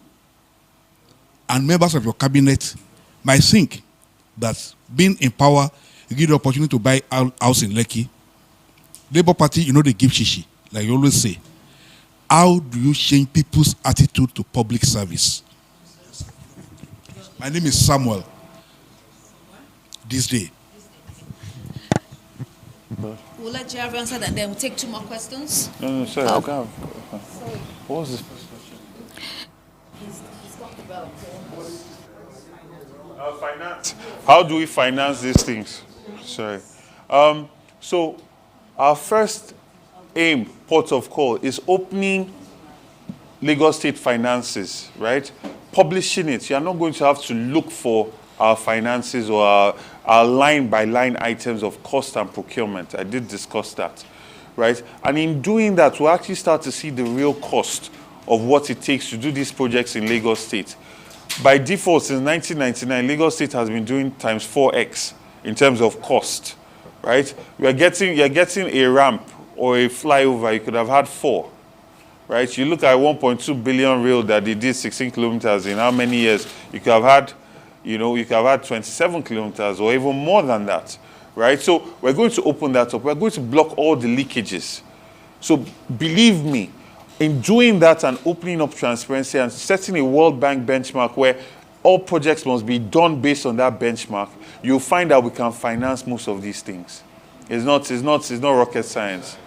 Speaker 11: And members of your cabinet might think that being in power, you give the opportunity to buy house in Lekki. Labour Party, you know, they give shishi. Like you always say, how do you change people's attitude to public service? My name is Samuel. This day.
Speaker 3: We'll let GRV answer that, and then we'll take 2 more questions.
Speaker 8: No, sorry, I can't. What was this?
Speaker 3: He's talking about
Speaker 8: finance. How do we finance these things? Sorry. So our first aim, port of call, is opening Lagos State finances, right? Publishing it. You're not going to have to look for our finances or our line-by-line items of cost and procurement. I did discuss that, right? And in doing that, we'll actually start to see the real cost of what it takes to do these projects in Lagos State. By default, since 1999, Lagos State has been doing times 4x in terms of cost, right? You're getting a ramp or a flyover, you could have had 4, right? You look at 1.2 billion rail that they did 16 kilometers in how many years? You could have had, you could have had 27 kilometers or even more than that, right? So we're going to open that up. We're going to block all the leakages. So believe me, in doing that and opening up transparency and setting a World Bank benchmark where all projects must be done based on that benchmark, you'll find that we can finance most of these things. It's not rocket science.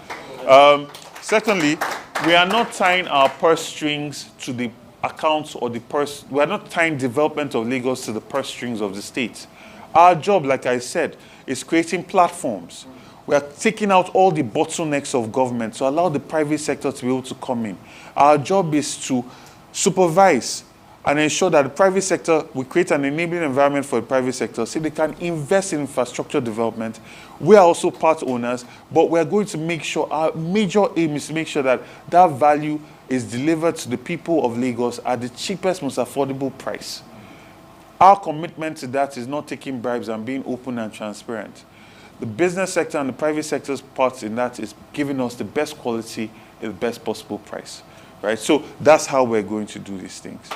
Speaker 8: Secondly, we are not tying our purse strings to the accounts or we are not tying development of Lagos to the purse strings of the state. Our job, like I said, is creating platforms. We are taking out all the bottlenecks of government to allow the private sector to be able to come in. Our job is to supervise and ensure that the private sector, we create an enabling environment for the private sector so they can invest in infrastructure development. We are also part owners, but we are going to make sure, our major aim is to make sure that that value is delivered to the people of Lagos at the cheapest, most affordable price. Our commitment to that is not taking bribes and being open and transparent. The business sector and the private sector's part in that is giving us the best quality at the best possible price, right? So that's how we're going to do these things.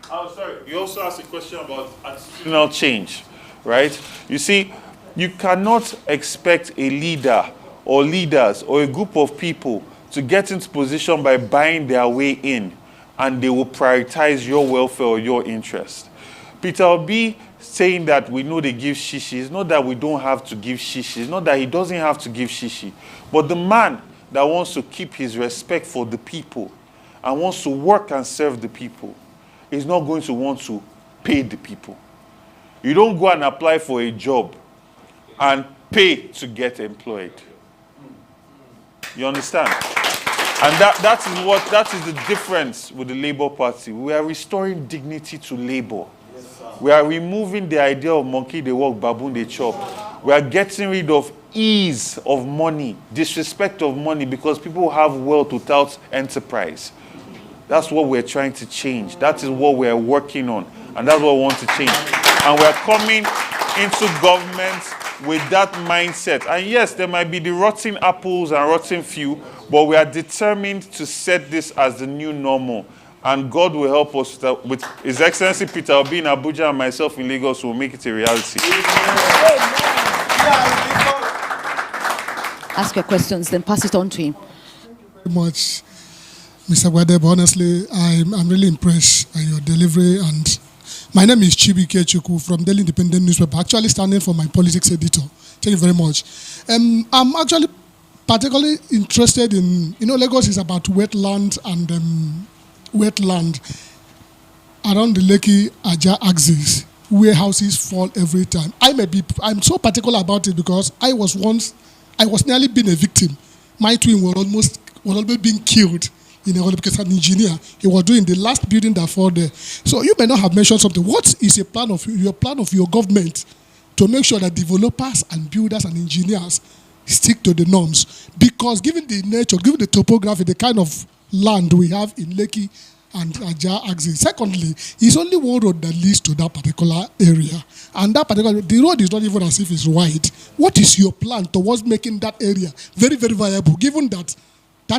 Speaker 8: Oh, sorry. You also asked a question about attitudinal change, right? You see, you cannot expect a leader or leaders or a group of people to get into position by buying their way in, and they will prioritize your welfare or your interest. Peter Obi saying that we know they give shishi. It's not that we don't have to give shishi. It's not that he doesn't have to give shishi. But the man that wants to keep his respect for the people and wants to work and serve the people is not going to want to pay the people. You don't go and apply for a job and pay to get employed. You understand? And that is the difference with the Labour Party. We are restoring dignity to Labour. We are removing the idea of monkey they walk, baboon they chop. We are getting rid of ease of money, disrespect of money, because people have wealth without enterprise. That's what we're trying to change. That is what we're working on. And that's what we want to change. And we're coming into government with that mindset. And yes, there might be the rotten apples and rotten few, but we are determined to set this as the new normal. And God will help us with His Excellency Peter Obi in Abuja and myself in Lagos will make it a reality.
Speaker 3: Ask your questions, then pass it on to him.
Speaker 1: Thank you very much, Mr. Gbadebo. Honestly, I'm really impressed by your delivery. And my name is Ikeja from Daily Independent newspaper, actually standing for my politics editor. Thank you very much. I'm actually particularly interested in, Lagos is about wetland and wetland around the Ikeja axis where houses fall every time. I'm so particular about it because I was nearly been a victim. My twin was almost being killed because an engineer, he was doing the last building that fell there. So you may not have mentioned something. What is your plan of your government to make sure that developers and builders and engineers stick to the norms? Because given the nature, given the topography, the kind of land we have in Lekki and Ikeja axis. Secondly, it's only one road that leads to that particular area. And the road is not even as if it's wide. What is your plan towards making that area very, very viable, given that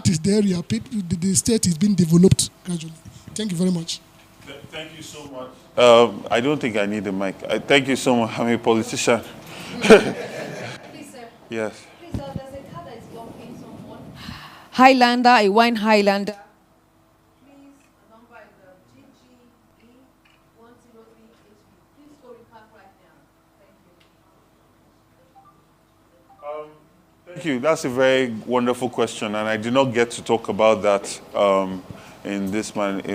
Speaker 1: is the area the state is being developed gradually? Thank you very much.
Speaker 8: Thank you so much. I don't think I need the mic. Thank you so much. I'm a politician.
Speaker 3: Please, sir.
Speaker 8: Yes.
Speaker 3: Please, there's a car that is blocking someone. Highlander, a wine Highlander. Please, the number is GGE 103HP. Please go repark right now. Thank
Speaker 8: you. That's a very wonderful question, and I did not get to talk about that in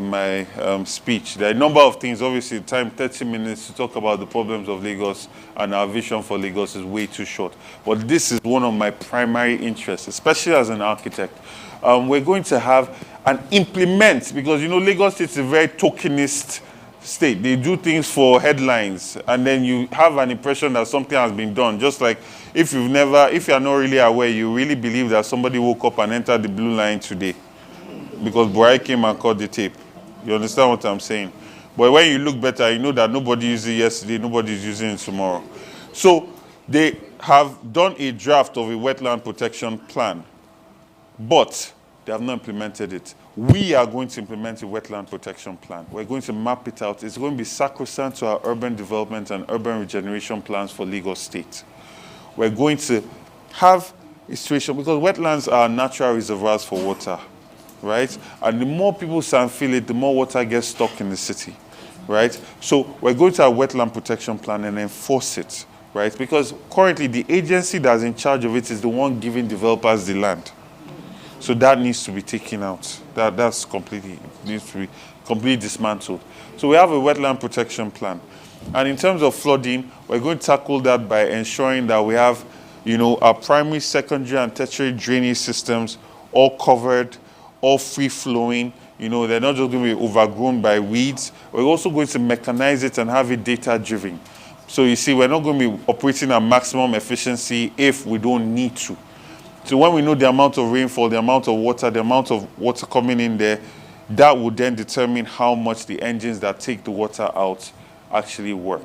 Speaker 8: my speech. There are a number of things. Obviously, time 30 minutes to talk about the problems of Lagos and our vision for Lagos is way too short. But this is one of my primary interests, especially as an architect. We're going to have and implement, because you know Lagos State is a very tokenist state. They do things for headlines, and then you have an impression that something has been done. Just like if you're not really aware, you really believe that somebody woke up and entered the blue line today because Buhari came and cut the tape. You understand what I'm saying? But when you look better, you know that nobody used it yesterday, nobody's using it tomorrow. So they have done a draft of a wetland protection plan, but they have not implemented it. We are going to implement a wetland protection plan. We're going to map it out. It's going to be sacrosanct to our urban development and urban regeneration plans for Lagos State. We're going to have a situation, because wetlands are natural reservoirs for water, right? And the more people feel it, the more water gets stuck in the city, right? So we're going to have a wetland protection plan and enforce it, right? Because currently the agency that's in charge of it is the one giving developers the land. So that needs to be taken out. Needs to be completely dismantled. So we have a wetland protection plan. And in terms of flooding, we're going to tackle that by ensuring that we have, our primary, secondary, and tertiary drainage systems all covered, all free-flowing. They're not just going to be overgrown by weeds. We're also going to mechanize it and have it data-driven. So you see, we're not going to be operating at maximum efficiency if we don't need to. So when we know the amount of rainfall, the amount of water coming in there, that would then determine how much the engines that take the water out actually work.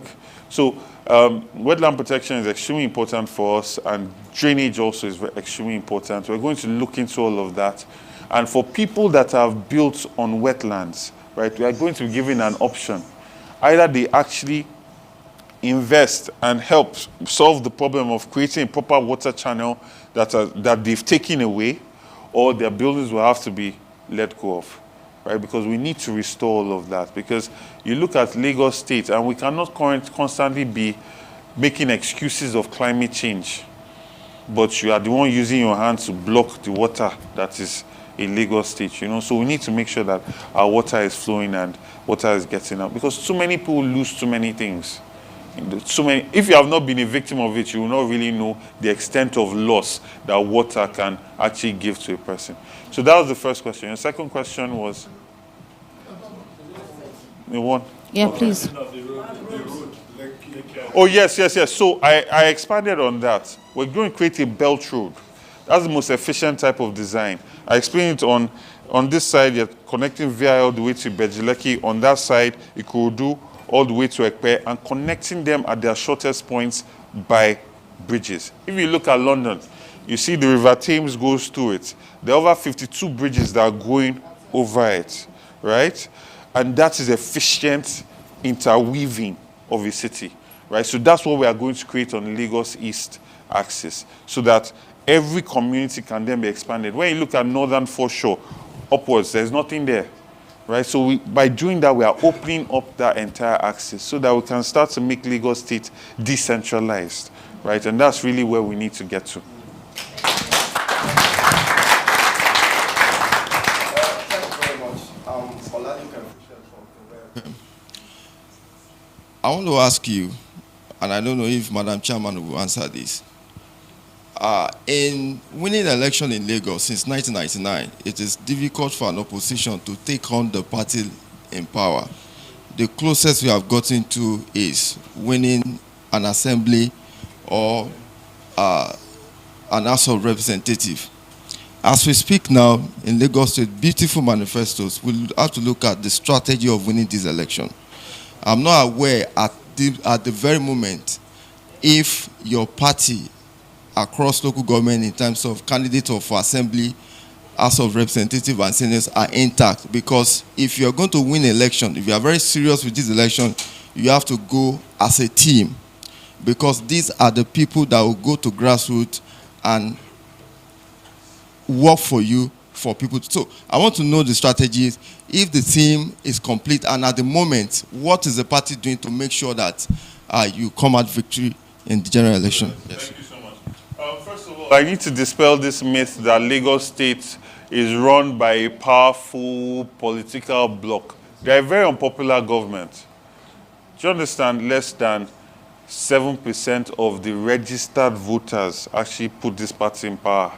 Speaker 8: So wetland protection is extremely important for us, and drainage also is extremely important. We're going to look into all of that. And for people that have built on wetlands, right, we are going to be given an option. Either they actually invest and help solve the problem of creating a proper water channel that they've taken away, or their buildings will have to be let go of, right? Because we need to restore all of that. Because you look at Lagos State, and we cannot constantly be making excuses of climate change, but you are the one using your hands to block the water that is in Lagos State, So we need to make sure that our water is flowing and water is getting out, because too many people lose too many things. If you have not been a victim of it, you will not really know the extent of loss that water can actually give to a person. So that was the first question. Your second question was? The one?
Speaker 3: Yeah, please.
Speaker 8: Oh, yes. So I expanded on that. We're going to create a belt road. That's the most efficient type of design. I explained it on this side, you're connecting VI all the way to Bejileki. On that side, Ikorodu, all the way to Ekpe, and connecting them at their shortest points by bridges. If you look at London, you see the River Thames goes through it. There are over 52 bridges that are going over it, right? And that is efficient interweaving of a city, right? So that's what we are going to create on the Lagos East axis, so that every community can then be expanded. When you look at Northern Foreshore upwards, there's nothing there. Right, so by doing that, we are opening up that entire axis so that we can start to make Lagos State decentralized, right? And that's really where we need to get to.
Speaker 5: Thank you very much.
Speaker 12: I want to ask you, and I don't know if Madam Chairman will answer this. In winning the election in Lagos since 1999, it is difficult for an opposition to take on the party in power. The closest we have gotten to is winning an assembly or an House of Representatives. As we speak now in Lagos State, beautiful manifestos, we'll have to look at the strategy of winning this election. I'm not aware at the very moment if your party across local government in terms of candidates for assembly, House of Representatives and Senators are intact, because if you're going to win an election, if you are very serious with this election, you have to go as a team, because these are the people that will go to grassroots and work for you, for people. So I want to know the strategies, if the team is complete, and at the moment, what is the party doing to make sure that you come out victory in the general election?
Speaker 8: Yes. Thank you so much. First of all, I need to dispel this myth that Lagos State is run by a powerful political bloc. They're a very unpopular government. Do you understand? Less than 7% of the registered voters actually put this party in power.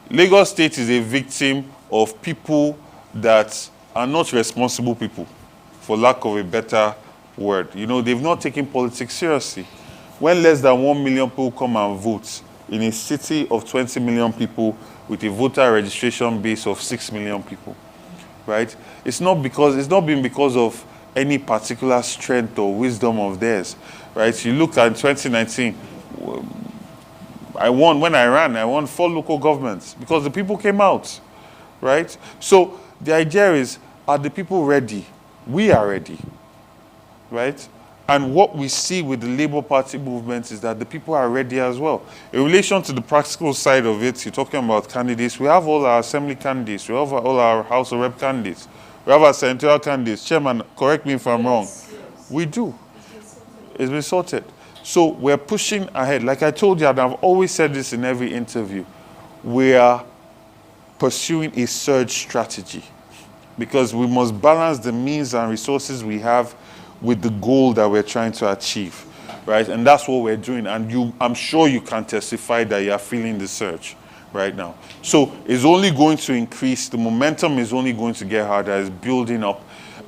Speaker 8: Lagos State is a victim of people that are not responsible people, for lack of a better word. You know, they've not taken politics seriously. When less than 1 million people come and vote in a city of 20 million people with a voter registration base of 6 million people, right? It's not been because of any particular strength or wisdom of theirs, right? You look at 2019, when I ran, I won 4 local governments because the people came out, right? So the idea is, are the people ready? We are ready, right? And what we see with the Labour Party movement is that the people are ready as well. In relation to the practical side of it, you're talking about candidates. We have all our assembly candidates. We have all our House of Rep candidates. We have our senatorial candidates. Chairman, correct me if I'm wrong. We do. It's been sorted. So we're pushing ahead. Like I told you, and I've always said this in every interview, we are pursuing a surge strategy because we must balance the means and resources we have with the goal that we're trying to achieve, right? And that's what we're doing. And I'm sure you can testify that you are feeling the surge right now. So it's only going to increase. The momentum is only going to get harder. It's building up.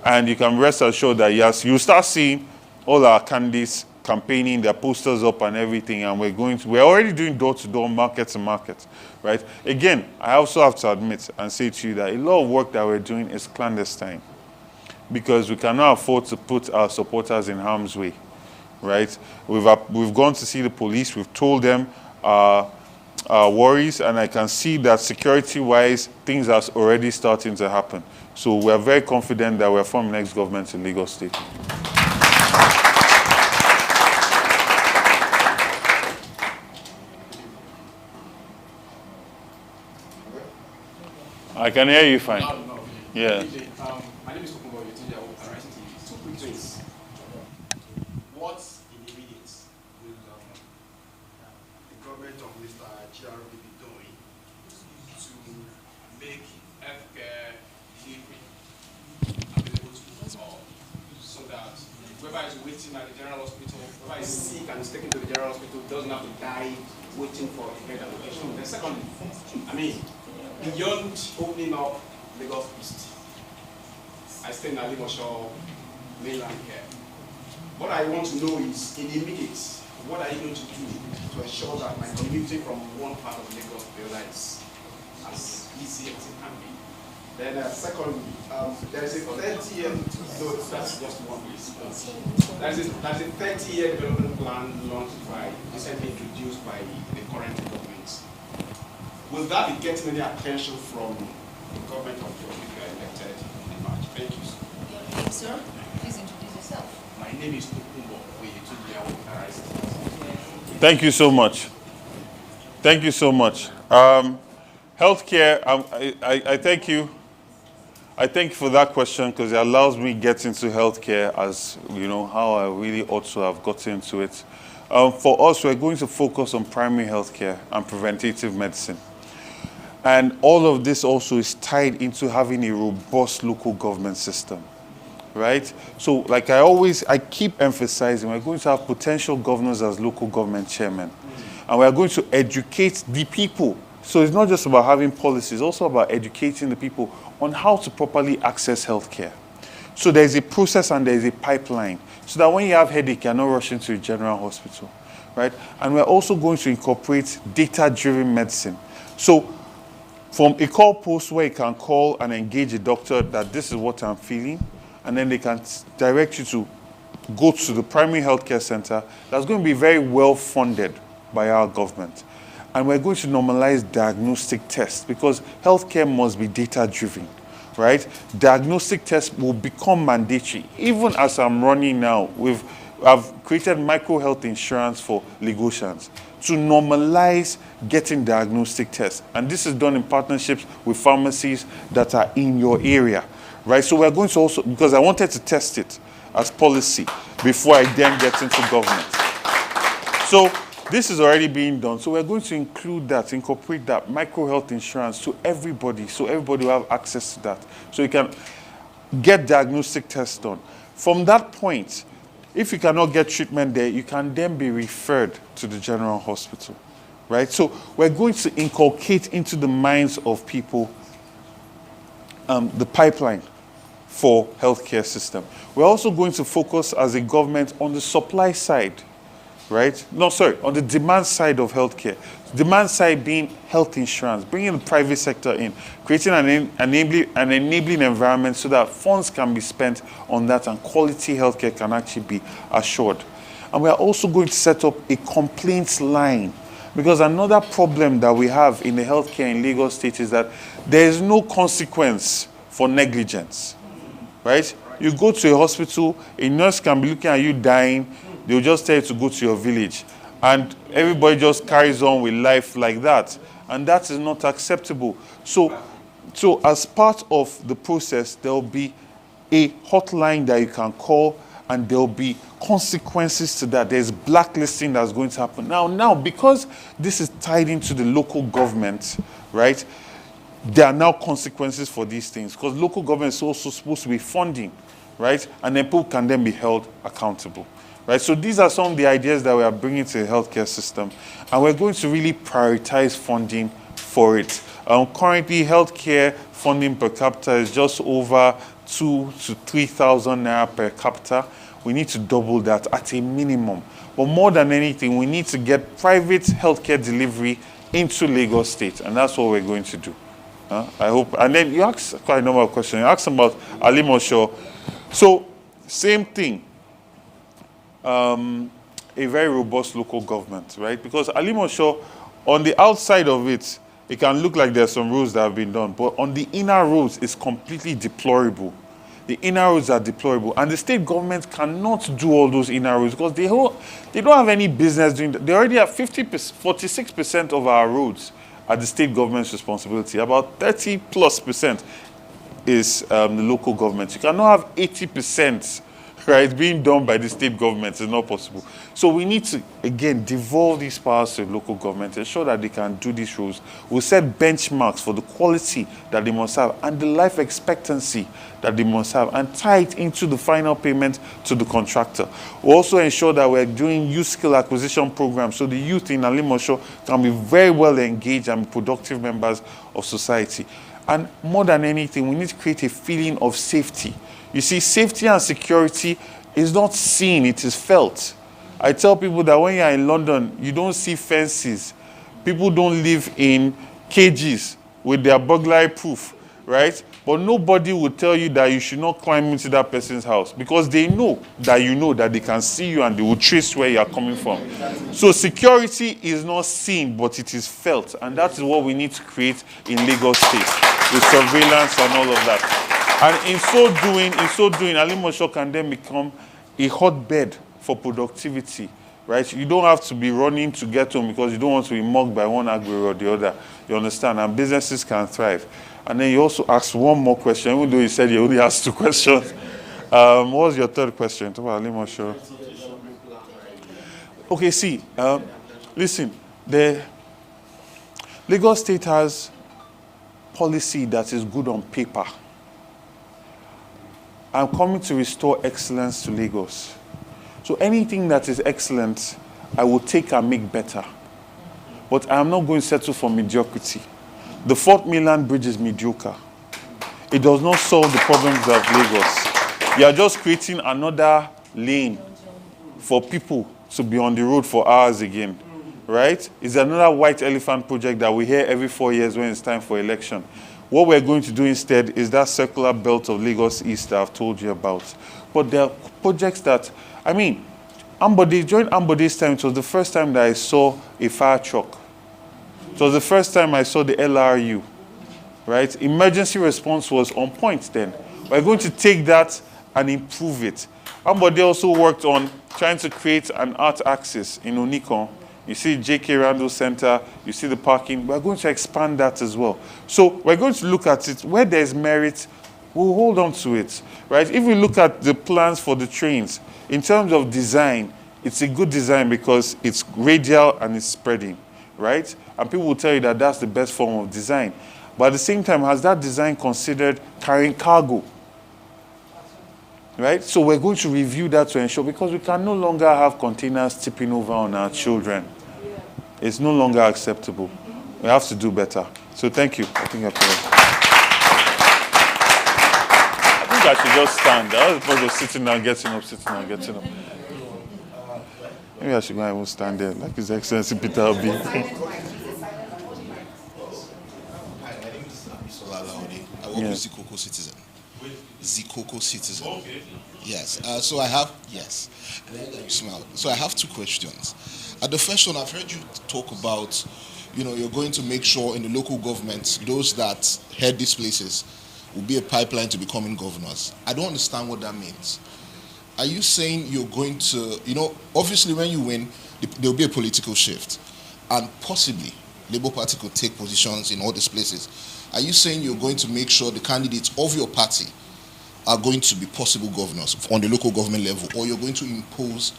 Speaker 8: And you can rest assured that, yes, you'll start seeing all our candidates campaigning, their posters up and everything. And we're already doing door-to-door, market-to-market, right? Again, I also have to admit and say to you that a lot of work that we're doing is clandestine, because we cannot afford to put our supporters in harm's way, right? We've gone to see the police. We've told them our worries, and I can see that security-wise, things are already starting to happen. So we're very confident that we're forming next government in Lagos State. I can hear you fine. Yeah.
Speaker 13: My name is Two quick things. What in the immediate will the government of Mr. GRV be doing to make healthcare delivery available to all, so that whoever is waiting at the general hospital, whoever is sick and is taken to the general hospital doesn't have to die waiting for a bed allocation. Then secondly, beyond opening up Lagos East, I stay in Alimosho mainland here. What I want to know is, in the immediate, what are you going to do to ensure that my community from one part of Lagos to the other is as easy as it can be? Then secondly, there is a 30-year, no, that's just one place. There's a 30-year development plan launched recently introduced by the current government. Will that be getting any attention from the government of the people you are elected in March? Thank you, sir.
Speaker 3: Your name, sir? Please introduce yourself.
Speaker 13: My name is Tukumbo.
Speaker 8: Thank you so much. Thank you so much. Healthcare, I thank you. I thank you for that question, because it allows me to get into healthcare as, you know, how I really ought to have gotten into it. For us, we're going to focus on primary healthcare and preventative medicine. And all of this also is tied into having a robust local government system, right? So like I keep emphasizing, we're going to have potential governors as local government chairmen. And we're going to educate the people. So it's not just about having policies, it's also about educating the people on how to properly access healthcare. So there's a process and there's a pipeline, so that when you have headache, you're not rushing to a general hospital, right? And we're also going to incorporate data-driven medicine. So from a call post where you can call and engage a doctor that this is what I'm feeling, and then they can direct you to go to the primary healthcare center that's going to be very well funded by our government. And we're going to normalize diagnostic tests, because healthcare must be data-driven, right? Diagnostic tests will become mandatory. Even as I'm running now, I've created micro-health insurance for Lagosians to normalize getting diagnostic tests. And this is done in partnerships with pharmacies that are in your area, right? So we're going to also, because I wanted to test it as policy before I then get into government. So this is already being done. So we're going to include that, incorporate that micro health insurance to everybody, so everybody will have access to that. So you can get diagnostic tests done. From that point, if you cannot get treatment there, you can then be referred to the general hospital, right? So we're going to inculcate into the minds of people the pipeline for healthcare system. We're also going to focus as a government on the supply side, right? No, sorry, on the demand side of healthcare. Demand side being health insurance, bringing the private sector in, creating an enabling environment so that funds can be spent on that and quality healthcare can actually be assured. And we are also going to set up a complaints line, because another problem that we have in the healthcare in Lagos State is that there is no consequence for negligence, right? You go to a hospital, a nurse can be looking at you dying, they'll just tell you to go to your village. And everybody just carries on with life like that. And that is not acceptable. So as part of the process, there will be a hotline that you can call, and there will be consequences to that. There's blacklisting that's going to happen. Now, because this is tied into the local government, right, there are now consequences for these things, because local government is also supposed to be funding, right? And then people can then be held accountable. Right, so these are some of the ideas that we are bringing to the healthcare system, and we're going to really prioritize funding for it. Currently, healthcare funding per capita is just over 2,000 to 3,000 naira per capita. We need to double that at a minimum. But more than anything, we need to get private healthcare delivery into Lagos State, and that's what we're going to do. I hope. And then you asked quite a number of questions. You asked about Alimosho. So, same thing. A very robust local government, right? Because Alimosho, on the outside of it, it can look like there's some roads that have been done, but on the inner roads, it's completely deplorable. The inner roads are deplorable, and the state government cannot do all those inner roads because they don't have any business doing that. They already have 46% of our roads are the state government's responsibility. About 30+% is the local government. You cannot have 80%. Right, being done by the state government is not possible. So we need to, again, devolve these powers to the local government, ensure that they can do these roles. We'll set benchmarks for the quality that they must have and the life expectancy that they must have, and tie it into the final payment to the contractor. We'll also ensure that we're doing youth skill acquisition programs so the youth in Alimosho can be very well engaged and productive members of society. And more than anything, we need to create a feeling of safety. You see, safety and security is not seen, it is felt. I tell people that when you're in London, you don't see fences. People don't live in cages with their burglary proof, right? But nobody will tell you that you should not climb into that person's house, because they know that they can see you and they will trace where you are coming from. So security is not seen, but it is felt. And that is what we need to create in Lagos State, the surveillance and all of that. And in so doing, Alimosho can then become a hotbed for productivity, right? You don't have to be running to get home because you don't want to be mugged by one agri or the other. You understand? And businesses can thrive. And then you also asked one more question, even though you said you only asked 2 questions. What was your third question? Alimosho. Okay, see, listen, the Lagos State has policy that is good on paper. I'm coming to restore excellence to Lagos. So anything that is excellent, I will take and make better. But I am not going to settle for mediocrity. The 4th mainland bridge is mediocre. It does not solve the problems of Lagos. You are just creating another lane for people to be on the road for hours again, right? It's another white elephant project that we hear every 4 years when it's time for election. What we're going to do instead is that circular belt of Lagos East that I've told you about. But there are projects that, I mean, during Ambode's time, it was the first time that I saw a fire truck. It was the first time I saw the LRU, right? Emergency response was on point then. We're going to take that and improve it. Ambode also worked on trying to create an art axis in Onikon. You see J.K. Randall Center, you see the parking. We're going to expand that as well. So we're going to look at it. Where there's merit, we'll hold on to it, right? If we look at the plans for the trains, in terms of design, It's a good design because it's radial and it's spreading, right? And people will tell you that that's the best form of design. But at the same time, has that design considered carrying cargo? Right? So we're going to review that to ensure, because we can no longer have containers tipping over on our children. It's no longer acceptable. We have to do better. So thank you. I think I should just stand. I was supposed to sitting down, getting up, sitting down, getting up. Maybe I should go and even stand there, like His Excellency Peter Obi.
Speaker 14: Hi, my name is Abisola Laode. I work with Zikoko Citizen. Zikoko Citizen. Okay. Yes. So I have, yes. You smile. So I have two questions. The first one, I've heard you talk about, you're going to make sure in the local governments, those that head these places will be a pipeline to becoming governors. I don't understand what that means. Are you saying you're going to, obviously when you win, there will be a political shift, and possibly Labour Party could take positions in all these places. Are you saying you're going to make sure the candidates of your party are going to be possible governors on the local government level, or you're going to impose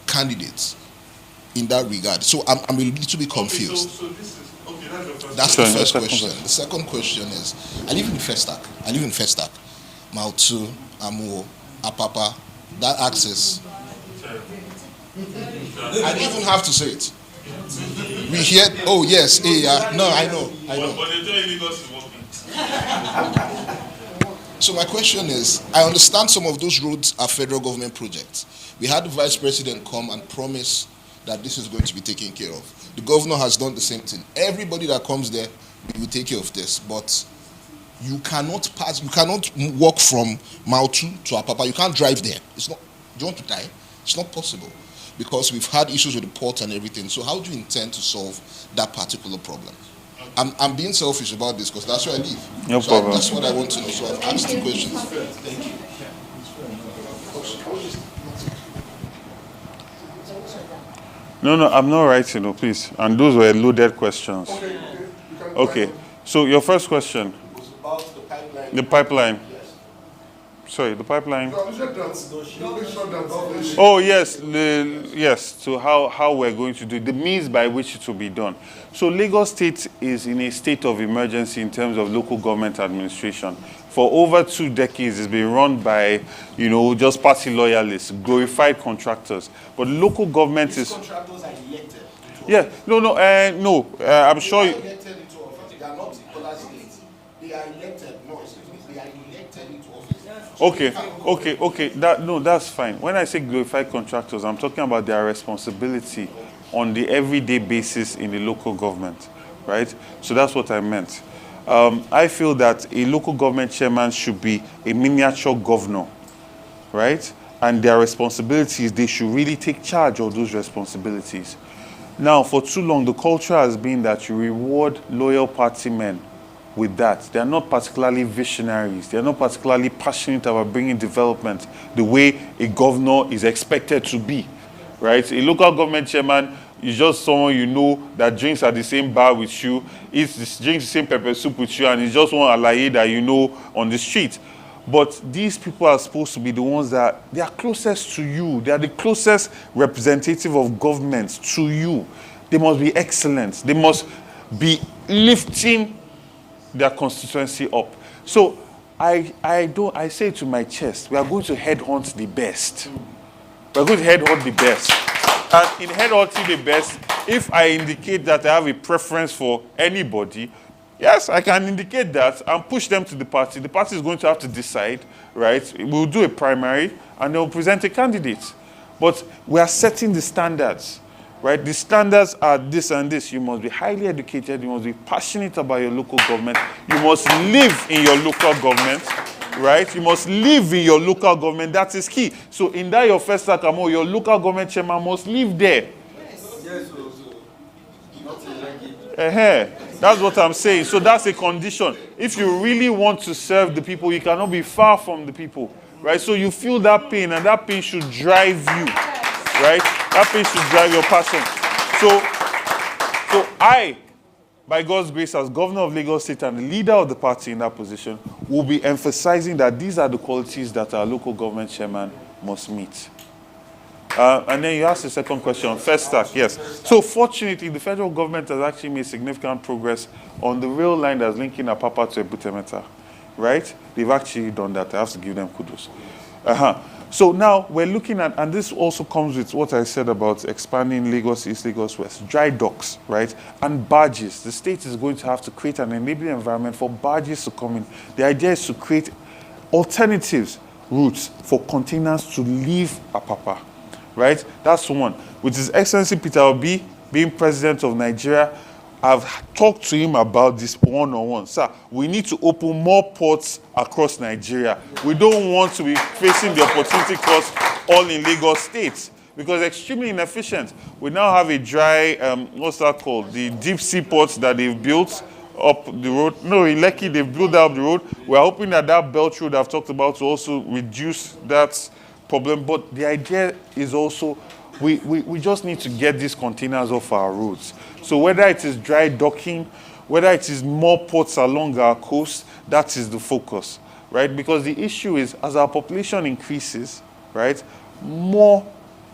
Speaker 14: candidates in that regard? So I'm a little bit confused.
Speaker 8: So this is,
Speaker 14: that's the first question. The second question is, I live in Festac. Mautu, Amuo, Apapa, that access. I don't even have to say it. We hear, oh yes, no, I know.
Speaker 8: But they tell you Lagos is working.
Speaker 14: So my question is, I understand some of those roads are federal government projects. We had the vice president come and promise that this is going to be taken care of. The governor has done the same thing. Everybody that comes there, will take care of this, but you cannot walk from Mautu to Apapa. You can't drive there. It's not. Do you want to die? It's not possible, because we've had issues with the port and everything. So how do you intend to solve that particular problem? I'm being selfish about this because that's where I live.
Speaker 8: No problem.
Speaker 14: That's what I want to know. So I've asked the questions. Thank you.
Speaker 8: No, I'm not writing, please. And those were loaded questions. Okay. So your first question.
Speaker 14: Was about the pipeline.
Speaker 8: The pipeline.
Speaker 14: Yes.
Speaker 8: Sorry, the pipeline. Oh yes, yes. So how we're going to do it, the means by which it will be done. So Lagos State is in a state of emergency in terms of local government administration. For over 2 decades, it's been run by, just party loyalists, glorified contractors. But local government
Speaker 14: These
Speaker 8: is.
Speaker 14: contractors are elected.
Speaker 8: Yeah, no. I'm sure.
Speaker 14: They are elected into office. They are not Nicola State. They are elected. No, excuse me. They are elected into office.
Speaker 8: Okay. That's fine. When I say glorified contractors, I'm talking about their responsibility on the everyday basis in the local government, right? So that's what I meant. I feel that a local government chairman should be a miniature governor, right? And their responsibilities, they should really take charge of those responsibilities. Now, for too long, the culture has been that you reward loyal party men with that. They are not particularly visionaries. They are not particularly passionate about bringing development the way a governor is expected to be, right? A local government chairman is just someone that drinks at the same bar with you, drinks the same pepper soup with you, and it's just one alaye that on the street. But these people are supposed to be the ones that they are closest to you. They are the closest representative of government to you. They must be excellent. They must be lifting their constituency up. So I say to my chest, we are going to headhunt the best. We are going to headhunt the best. And in headhunting the best, if I indicate that I have a preference for anybody, yes, I can indicate that and push them to the party. The party is going to have to decide, right? We'll do a primary and they'll present a candidate. But we are setting the standards, right? The standards are this and this. You must be highly educated. You must be passionate about your local government. You must live in your local government, right? You must live in your local government. That is key. So in that your first Sakamo, your local government chairman must live there. That's what I'm saying. So that's a condition. If you really want to serve the people, you cannot be far from the people, right? So you feel that pain, and that pain should drive you, right? That pain should drive your passion. So I, by God's grace, as governor of Lagos State and the leader of the party in that position, will be emphasizing that these are the qualities that our local government chairman must meet. And then you asked the second question, first stack, yes. So fortunately, the federal government has actually made significant progress on the rail line that's linking Apapa to Ebutemeta, right? They've actually done that. I have to give them kudos. So now we're looking at, and this also comes with what I said about expanding Lagos East, Lagos West, dry docks, right? And barges. The state is going to have to create an enabling environment for barges to come in. The idea is to create alternatives, routes for containers to leave Apapa, right? That's one. With His Excellency Peter Obi being president of Nigeria, I've talked to him about this one-on-one. Sir, we need to open more ports across Nigeria. We don't want to be facing the opportunity cost all in Lagos State because it's extremely inefficient. We now have a dry, what's that called? The deep sea ports that they've built up the road. No, in Lekki, they've built up the road. We're hoping that that belt road I've talked about to also reduce that problem. But the idea is also we just need to get these containers off our roads. So whether it is dry docking, whether it is more ports along our coast, that is the focus, right? Because the issue is as our population increases, right, more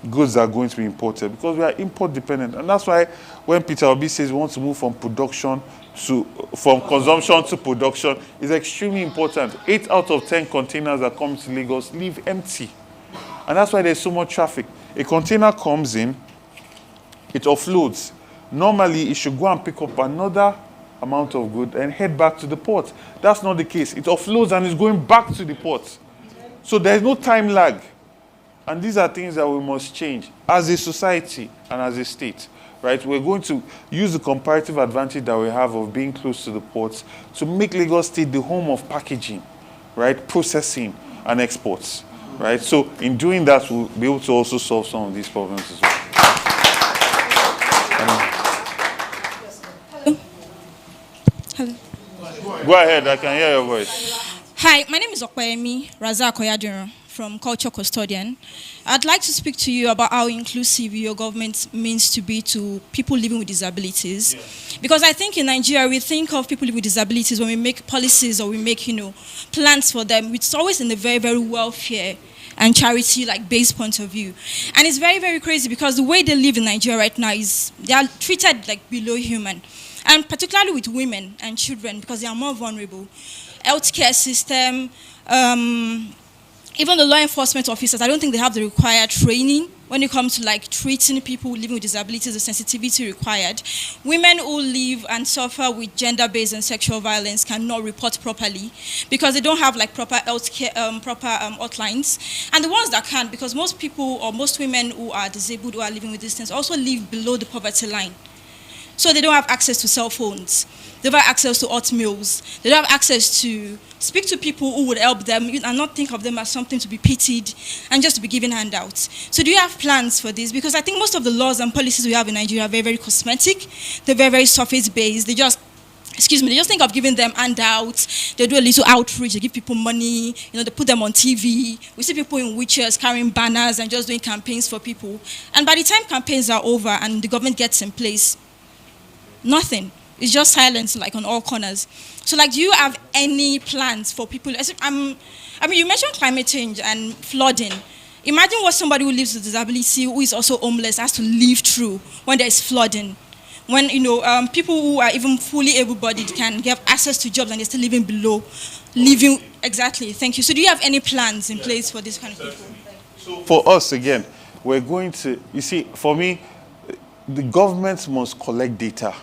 Speaker 8: goods are going to be imported because we are import dependent. And that's why when Peter Obi says we want to move from consumption to production, it's extremely important. 8 out of 10 containers that come to Lagos leave empty. And that's why there's so much traffic. A container comes in, it offloads. Normally, it should go and pick up another amount of goods and head back to the port. That's not the case. It offloads and is going back to the port. So there's no time lag. And these are things that we must change as a society and as a state, right? We're going to use the comparative advantage that we have of being close to the ports to make Lagos State the home of packaging, right? Processing and exports, right? So in doing that, we'll be able to also solve some of these problems as well.
Speaker 15: Hello.
Speaker 8: Go ahead, I can hear your voice.
Speaker 15: Hi, my name is Okwemi Raza Koyadiro from Culture Custodian. I'd like to speak to you about how inclusive your government means to be to people living with disabilities. Yeah. Because I think in Nigeria, we think of people living with disabilities when we make policies or we make, plans for them. It's always in a very, very welfare and charity based point of view. And it's very, very crazy because the way they live in Nigeria right now is they are treated like below human. And particularly with women and children because they are more vulnerable. Healthcare system, even the law enforcement officers, I don't think they have the required training when it comes to treating people living with disabilities, the sensitivity required. Women who live and suffer with gender-based and sexual violence cannot report properly because they don't have proper healthcare, hotlines. And the ones that can, because most people or most women who are disabled who are living with these things also live below the poverty line. So they don't have access to cell phones. They don't have access to hot meals. They don't have access to speak to people who would help them and not think of them as something to be pitied and just to be given handouts. So do you have plans for this? Because I think most of the laws and policies we have in Nigeria are very, very cosmetic. They're very, very surface-based. They just think of giving them handouts. They do a little outreach. They give people money. They put them on TV. We see people in wheelchairs carrying banners and just doing campaigns for people. And by the time campaigns are over and the government gets in place, nothing. It's just silence, on all corners. So, do you have any plans for people? You mentioned climate change and flooding. Imagine what somebody who lives with disability, who is also homeless, has to live through when there is flooding. When, people who are even fully able-bodied can get access to jobs and they're still living below. Exactly, thank you. So, do you have any plans in place for this kind of people?
Speaker 8: So for us, again, we're going to, for me, the government must collect data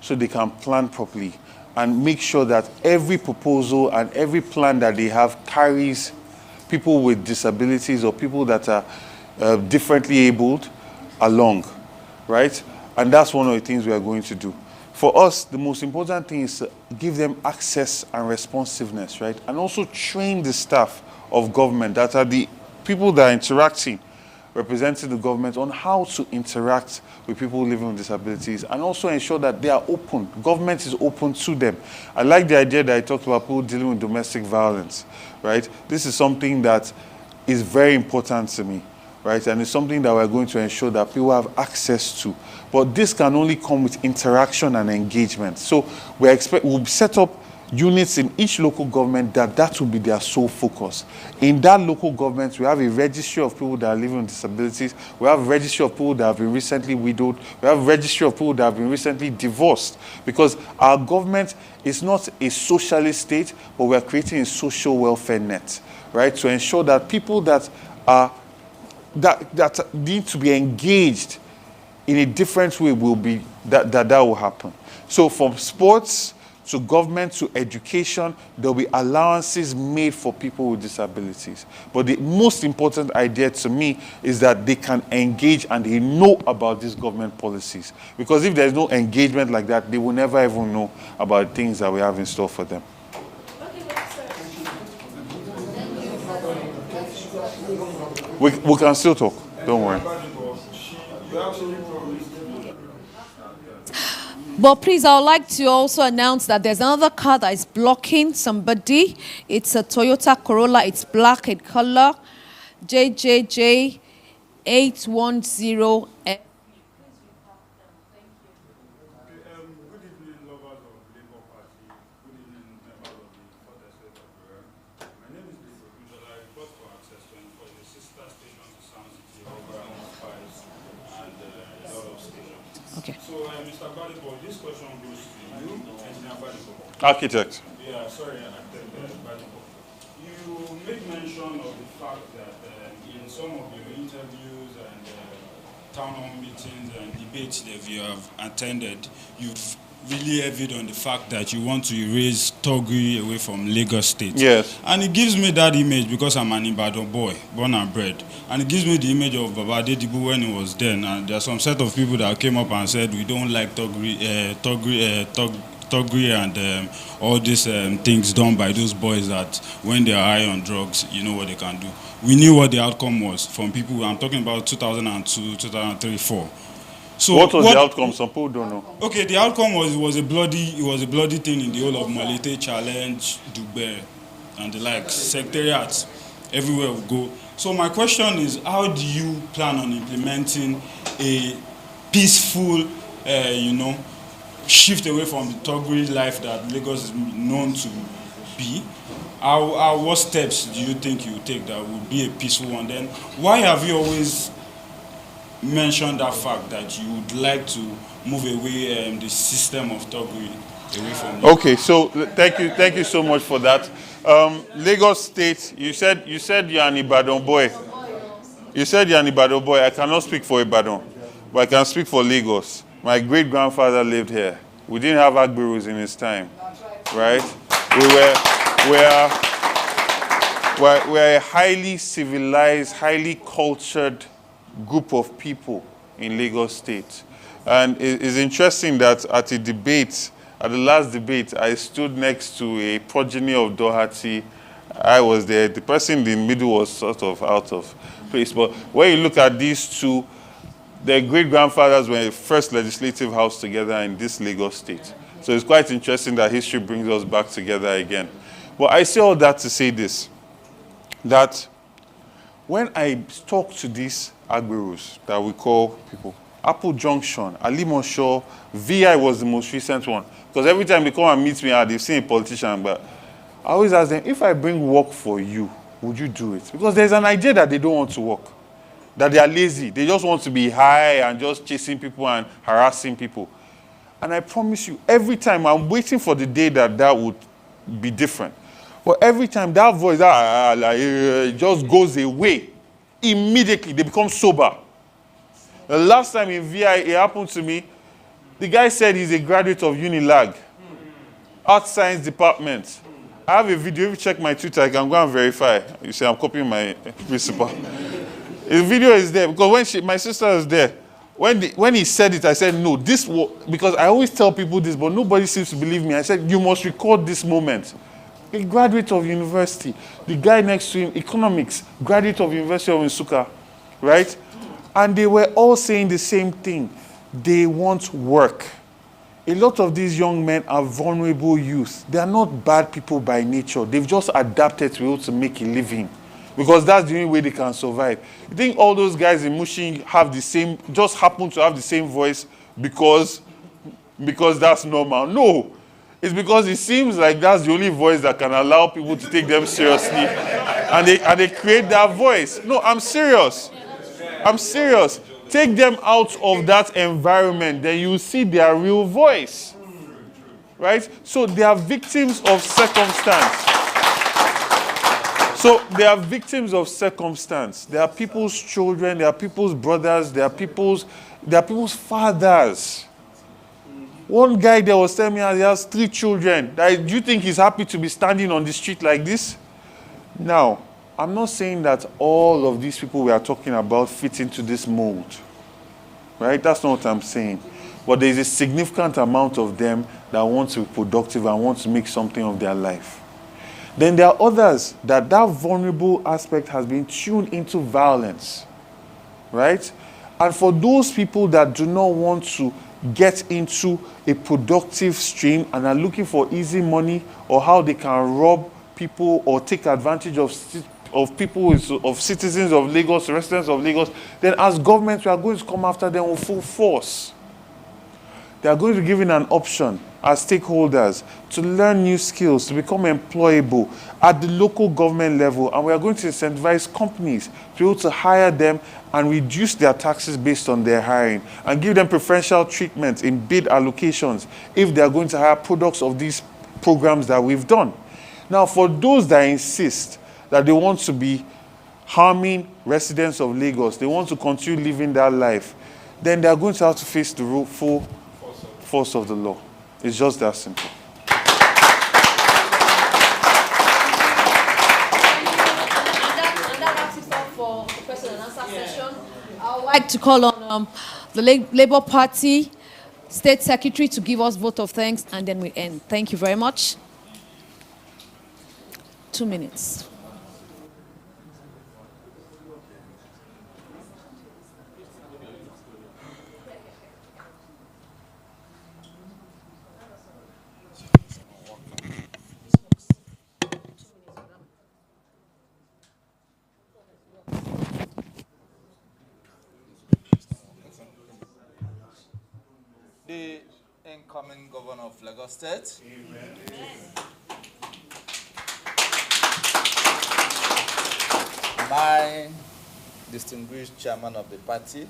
Speaker 8: so they can plan properly and make sure that every proposal and every plan that they have carries people with disabilities or people that are differently abled along, right? And that's one of the things we are going to do. For us, the most important thing is to give them access and responsiveness, right? And also train the staff of government that are the people that are interacting, representing the government on how to interact with people living with disabilities and also ensure that they are open. Government is open to them. I like the idea that I talked about people dealing with domestic violence, right? This is something that is very important to me, right? And it's something that we're going to ensure that people have access to. But this can only come with interaction and engagement. So we'll set up units in each local government that will be their sole focus. In that local government, we have a registry of people that are living with disabilities. We have a registry of people that have been recently widowed. We have a registry of people that have been recently divorced. Because our government is not a socialist state, but we are creating a social welfare net, right? To ensure that people that need to be engaged in a different way will be, that will happen. So from sports to government to education, there will be allowances made for people with disabilities. But the most important idea to me is that they can engage and they know about these government policies. Because if there's no engagement like that, they will never even know about things that we have in store for them. We can still talk, don't worry.
Speaker 3: But please, I would like to also announce that there's another car that is blocking somebody. It's a Toyota Corolla. It's black in color. JJJ 810F. Okay.
Speaker 16: So, Mr. Gbadebo, this question goes to you, Engineer Gbadebo.
Speaker 8: Architect.
Speaker 16: Yeah, sorry, Architect Gbadebo. You made mention of the fact that in some of your interviews and town hall meetings and debates that you have attended, you've really heavy on the fact that you want to erase Togri away from Lagos State.
Speaker 8: Yes.
Speaker 16: And it gives me that image because I'm an Ibadan boy, born and bred. And it gives me the image of Gbadebo when he was there. And there are some set of people that came up and said, we don't like Togri and all these things done by those boys that when they are high on drugs, you know what they can do. We knew what the outcome was from people. I'm talking about 2002, 2003, 2004. So
Speaker 8: what was the outcome? Some people don't know.
Speaker 16: Okay, the outcome was a bloody thing in the whole of Malete Challenge, Dugbe, and the likes, secretariats, everywhere we go. So my question is, how do you plan on implementing a peaceful, shift away from the Togri life that Lagos is known to be? What steps do you think you take that would be a peaceful one? Then why have you always mentioned that fact that you would like to move away the system of Togri away from Lagos?
Speaker 8: Okay, so thank you so much for that. Lagos State, you said you're an Ibadan boy. You said you're an Ibadan boy. I cannot speak for Ibadan, but I can speak for Lagos. My great-grandfather lived here. We didn't have Agberus in his time, right? We're a highly civilized, highly cultured group of people in Lagos State. And it's interesting that at the last debate, I stood next to a progeny of Doherty. I was there. The person in the middle was sort of out of place. But when you look at these two, their great-grandfathers were the first legislative house together in this Lagos State. So it's quite interesting that history brings us back together again. But I say all that to say this, that when I talk to these Agberus that we call people, Apple Junction, Alimosho, VI was the most recent one. Because every time they come and meet me, they've seen a politician, but I always ask them, if I bring work for you, would you do it? Because there's an idea that they don't want to work, that they are lazy. They just want to be high and just chasing people and harassing people. And I promise you, every time I'm waiting for the day that would be different. But every time that voice just goes away, immediately they become sober. The last time in VI, it happened to me. The guy said he's a graduate of Unilag, Art Science Department. I have a video. If you check my Twitter, I can go and verify. You see, I'm copying my principal. The video is there because when my sister was there, when he said it, I said no. Because I always tell people this, but nobody seems to believe me. I said you must record this moment. A graduate of university. The guy next to him, economics, graduate of University of Nsukka, right? And they were all saying the same thing. They want work. A lot of these young men are vulnerable youth. They are not bad people by nature. They've just adapted to be able to make a living. Because that's the only way they can survive. You think all those guys in Mushin just happen to have the same voice because that's normal? No. It's because it seems like that's the only voice that can allow people to take them seriously. And they create that voice. No, I'm serious. I'm serious. Take them out of that environment, then you see their real voice. Right? So they are victims of circumstance. So they are victims of circumstance. They are people's children, they are people's brothers, they are people's fathers. One guy there was telling me he has 3 children. Do you think he's happy to be standing on the street like this? Now, I'm not saying that all of these people we are talking about fit into this mold. Right? That's not what I'm saying. But there is a significant amount of them that want to be productive and want to make something of their life. Then there are others that vulnerable aspect has been tuned into violence. Right? And for those people that do not want to get into a productive stream and are looking for easy money or how they can rob people or take advantage of people, of citizens of Lagos, residents of Lagos, then as government, we are going to come after them with full force. They are going to be given an option as stakeholders to learn new skills, to become employable at the local government level. And we are going to incentivize companies to be able to hire them and reduce their taxes based on their hiring and give them preferential treatment in bid allocations if they are going to hire products of these programs that we've done. Now, for those that insist that they want to be harming residents of Lagos, they want to continue living that life, then they are going to have to face the full force of the law. It's just that simple.
Speaker 3: And that wraps it up for the question and answer session. I would like to call on the Labour Party State Secretary to give us vote of thanks, and then we end. Thank you very much. 2 minutes.
Speaker 17: The incoming governor of Lagos State. Amen. My distinguished chairman of the party,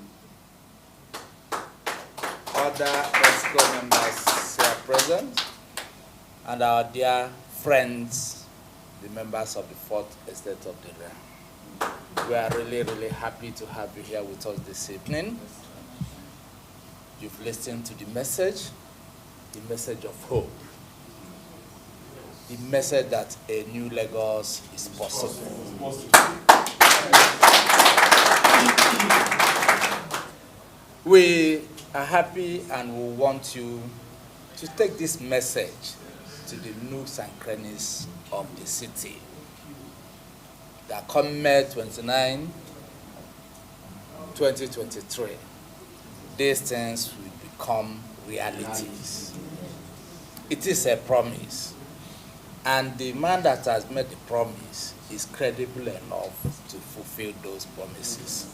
Speaker 17: other ESCO members here present, and our dear friends, the members of the 4th Estate of the Realm. We are really, really happy to have you here with us this evening. You've listened to the message of hope, the message that a new Lagos is possible. We are happy and we want you to take this message to the nooks and crannies of the city. That come May 29, 2023, these things will become realities. It is a promise. And the man that has made the promise is credible enough to fulfill those promises.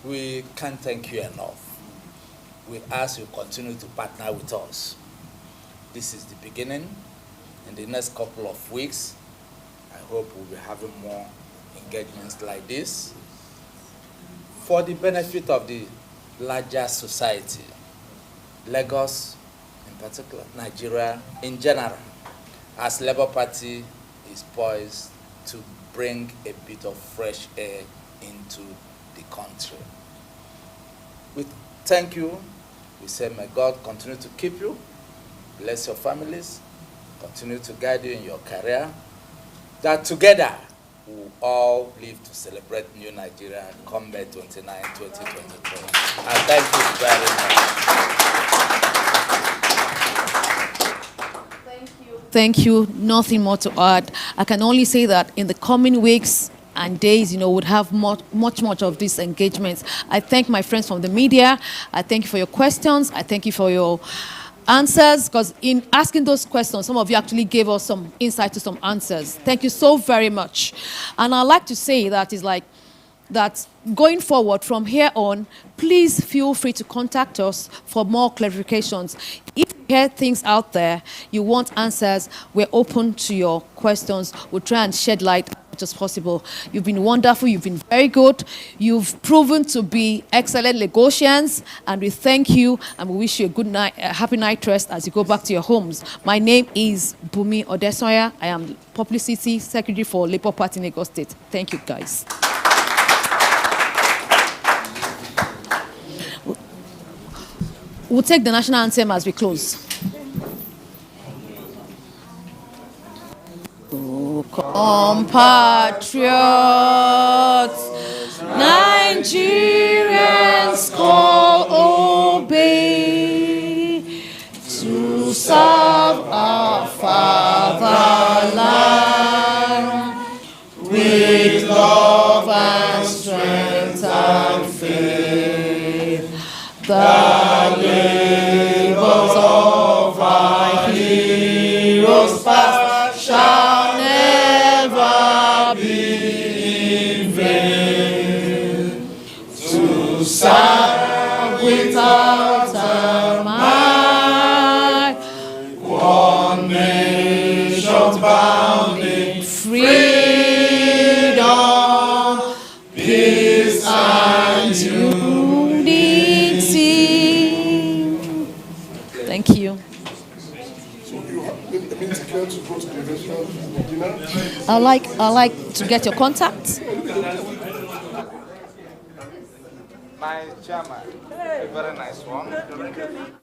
Speaker 17: We can't thank you enough. We ask you to continue to partner with us. This is the beginning. In the next couple of weeks, I hope we'll be having more engagements like this for the benefit of the larger society, Lagos in particular, Nigeria in general, as Labour Party is poised to bring a bit of fresh air into the country. We thank you. We say may God continue to keep you, bless your families, continue to guide you in your career, that together we will all live to celebrate New Nigeria come May 29, 2023. And thank you very much.
Speaker 3: Thank you. Nothing more to add. I can only say that in the coming weeks and days, we'll have much of these engagements. I thank my friends from the media. I thank you for your questions. I thank you for your answers, because in asking those questions, some of you actually gave us some insight to some answers. Thank you so very much. And I'd like to say that is like, that going forward from here on, please feel free to contact us for more clarifications. If you hear things out there, you want answers, we're open to your questions. We'll try and shed light as much as possible. You've been wonderful, you've been very good. You've proven to be excellent negotiants, and we thank you and we wish you a good night, a happy night rest as you go back to your homes. My name is Bumi Odesoya. I am Publicity Secretary for Labour Party in Lagos State. Thank you, guys. We'll take the national anthem as we close. Oh, compatriots, Nigerians call, obey, to serve our fatherland with love and strength and faith. The labors of our heroes past shall never be in vain. To serve without a mind, one nation bound in freedom, peace and unity. Thank you. I'd like to get your contact.
Speaker 17: My chairman, a very nice one.